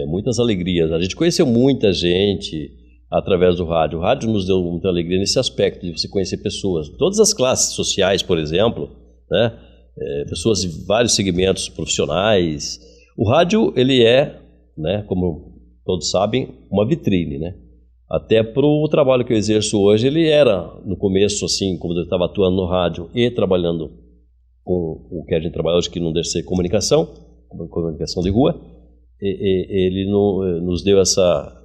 Muitas alegrias. A gente conheceu muita gente através do rádio. O rádio nos deu muita alegria nesse aspecto de você conhecer pessoas. Todas as classes sociais, por exemplo, né? Pessoas de vários segmentos profissionais. O rádio, ele é, né, como todos sabem, uma vitrine, né? Até para o trabalho que eu exerço hoje, ele era, no começo, assim, como eu estava atuando no rádio e trabalhando com o que a gente trabalha hoje, que não deve ser comunicação de rua, ele nos deu essa...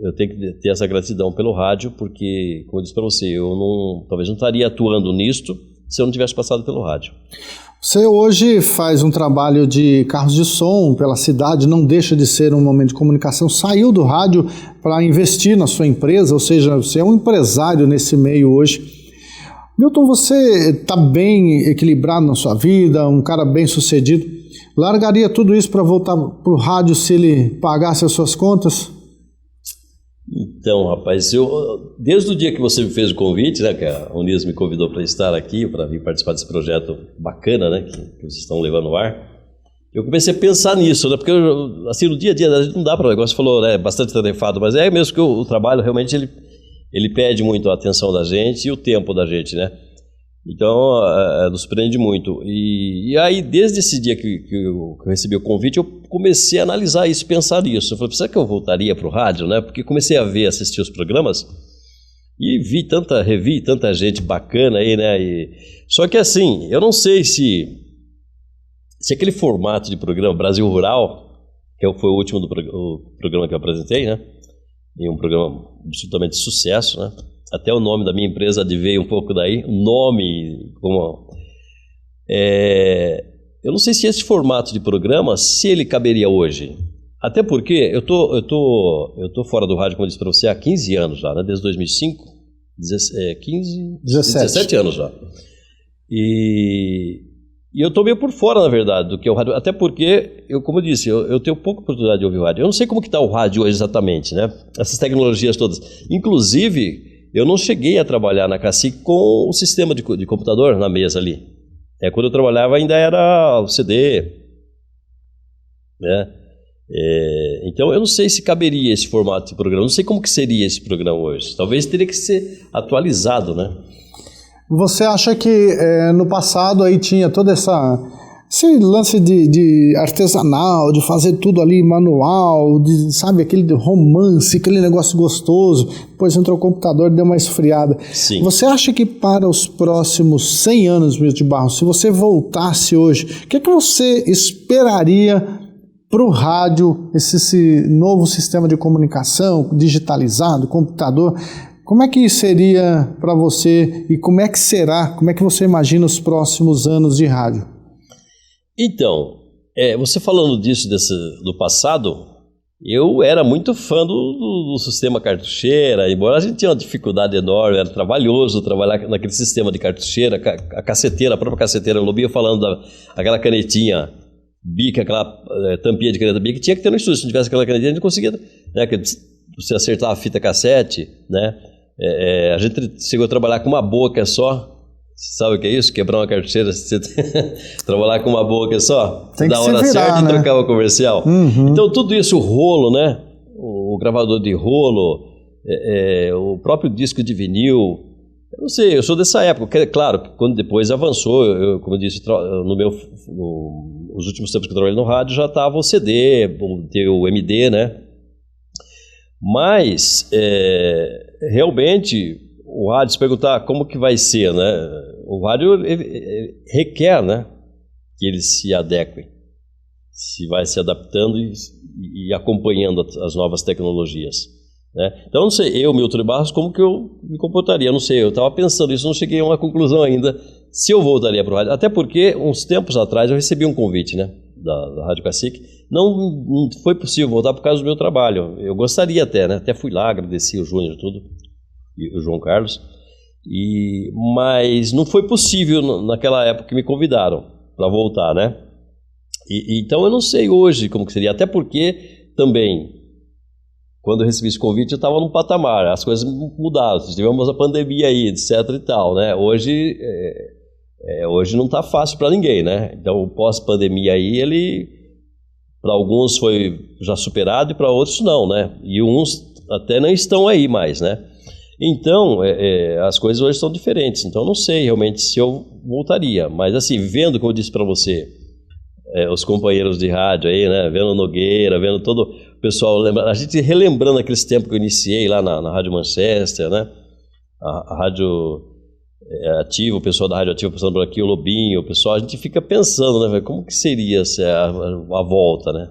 Eu tenho que ter essa gratidão pelo rádio, porque, como eu disse para você, talvez não estaria atuando nisto se eu não tivesse passado pelo rádio. Você hoje faz um trabalho de carros de som pela cidade, não deixa de ser um momento de comunicação, saiu do rádio para investir na sua empresa, ou seja, você é um empresário nesse meio hoje. Milton, você está bem equilibrado na sua vida, um cara bem sucedido, largaria tudo isso para voltar para o rádio se ele pagasse as suas contas? Então, rapaz, desde o dia que você me fez o convite, né, que a Uniso me convidou para estar aqui, para vir participar desse projeto bacana, né, que vocês estão levando no ar, eu comecei a pensar nisso, né, porque assim, no dia a dia não dá para o negócio, você falou, né, bastante tarefado, mas é mesmo que o trabalho realmente ele pede muito a atenção da gente e o tempo da gente, né. Então, nos prende muito. E aí, desde esse dia que eu recebi o convite, eu comecei a analisar isso, pensar nisso. Eu falei, será que eu voltaria para o rádio, né? Porque comecei a assistir os programas e revi tanta gente bacana aí, né? Só que assim, eu não sei se aquele formato de programa Brasil Rural, que foi o último programa que eu apresentei, né? E um programa absolutamente de sucesso, né? Até o nome da minha empresa adveio um pouco daí, o nome, eu não sei se esse formato de programa, se ele caberia hoje. Até porque eu tô fora do rádio, como eu disse para você, há 15 anos já, né? Desde 2005, 17 anos já. E eu tô meio por fora, na verdade, do que é o rádio, até porque, como eu disse, eu tenho pouca oportunidade de ouvir o rádio. Eu não sei como que está o rádio hoje exatamente, né? Essas tecnologias todas. Inclusive, eu não cheguei a trabalhar na Cacique com o sistema de computador na mesa ali. Quando eu trabalhava ainda era o CD, né? Então eu não sei se caberia esse formato de programa, não sei como que seria esse programa hoje. Talvez teria que ser atualizado, né? Você acha que no passado aí tinha toda esse lance de artesanal, de fazer tudo ali manual, sabe, aquele romance, aquele negócio gostoso, depois entrou o computador e deu uma esfriada. Sim. Você acha que para os próximos 100 anos, Milton de Barros, se você voltasse hoje, o que você esperaria para o rádio, esse novo sistema de comunicação digitalizado, computador? Como é que seria para você e como é que você imagina os próximos anos de rádio? Então, você falando disso do passado, eu era muito fã do sistema cartucheira, embora a gente tinha uma dificuldade enorme, era trabalhoso trabalhar naquele sistema de cartucheira, a própria caceteira, eu ouvia falando aquela canetinha bica, aquela tampinha de caneta bica, tinha que ter no estúdio, se não tivesse aquela canetinha a gente não conseguia, né, você acertar a fita cassete, né, a gente chegou a trabalhar com uma boca só. Sabe o que é isso? Quebrar uma cartucheira, você trabalhar com uma boca só, da hora certa, né? E trocar o comercial. Uhum. Então tudo isso, o rolo, né? O gravador de rolo, o próprio disco de vinil. Eu não sei, eu sou dessa época. Claro, quando depois avançou, como eu disse, nos últimos tempos que eu trabalhei no rádio, já estava o CD, o MD, né? Mas, realmente, o rádio, se perguntar como que vai ser, né? O rádio requer, né, que ele se adeque, se vai se adaptando e acompanhando as novas tecnologias, né? Então, não sei, Milton de Barros, como que eu me comportaria? Não sei, eu estava pensando isso, não cheguei a uma conclusão ainda, se eu voltaria para o rádio. Até porque, uns tempos atrás, eu recebi um convite, né, da Rádio Cacique. Não foi possível voltar por causa do meu trabalho. Eu gostaria até, né? Até fui lá, agradeci o Júnior e tudo, e o João Carlos. Mas não foi possível naquela época que me convidaram para voltar, né? Então eu não sei hoje como que seria, até porque também, quando eu recebi esse convite, eu estava num patamar, as coisas mudaram, tivemos a pandemia aí, etc e tal, né? Hoje não está fácil para ninguém, né? Então o pós-pandemia aí, ele, para alguns foi já superado e para outros não, né? E uns até não estão aí mais, né? Então, as coisas hoje são diferentes, então eu não sei realmente se eu voltaria, mas assim, vendo, como eu disse para você, os companheiros de rádio aí, né, vendo Nogueira, vendo todo o pessoal, a gente relembrando aqueles tempos que eu iniciei lá na Rádio Manchester, né, a Rádio Ativa, o pessoal da Rádio Ativa passando por aqui, o Lobinho, o pessoal, a gente fica pensando, né, como que seria a volta, né,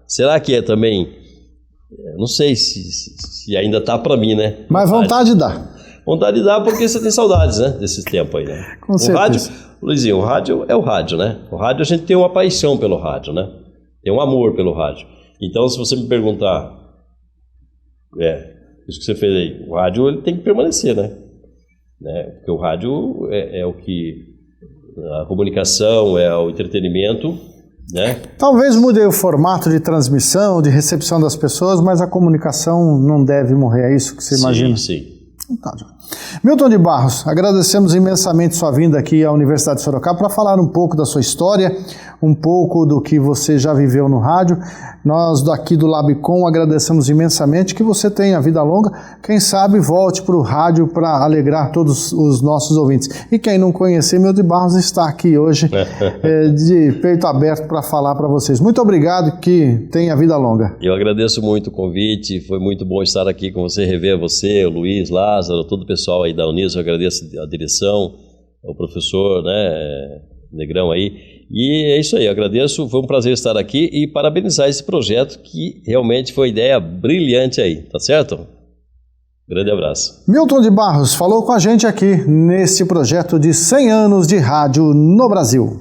será que é também... Não sei se ainda tá para mim, né? Mas vontade dá. Vontade dá porque você tem saudades, né? Desses tempos aí, né? Com certeza. Rádio, Luizinho, o rádio é o rádio, né? O rádio a gente tem uma paixão pelo rádio, né? Tem um amor pelo rádio. Então, se você me perguntar, isso que você fez aí, o rádio ele tem que permanecer, né? Porque o rádio é o que... A comunicação, é o entretenimento... né? Talvez mude o formato de transmissão, de recepção das pessoas, mas a comunicação não deve morrer, é isso que você imagina? Sim. Milton de Barros, agradecemos imensamente sua vinda aqui à Universidade de Sorocaba para falar um pouco da sua história, um pouco do que você já viveu no rádio. Nós daqui do Labcom agradecemos imensamente, que você tenha vida longa, quem sabe volte para o rádio para alegrar todos os nossos ouvintes. E quem não conhecer, Milton de Barros está aqui hoje de peito aberto para falar para vocês. Muito obrigado, que tenha vida longa. Eu agradeço muito o convite, foi muito bom estar aqui com você, rever você, o Luiz, Lázaro, todo o pessoal aí da Uniso, eu agradeço a direção, o professor, né, Negrão aí. E é isso aí, eu agradeço, foi um prazer estar aqui e parabenizar esse projeto que realmente foi uma ideia brilhante aí, tá certo? Grande abraço. Milton de Barros falou com a gente aqui nesse projeto de 100 anos de rádio no Brasil.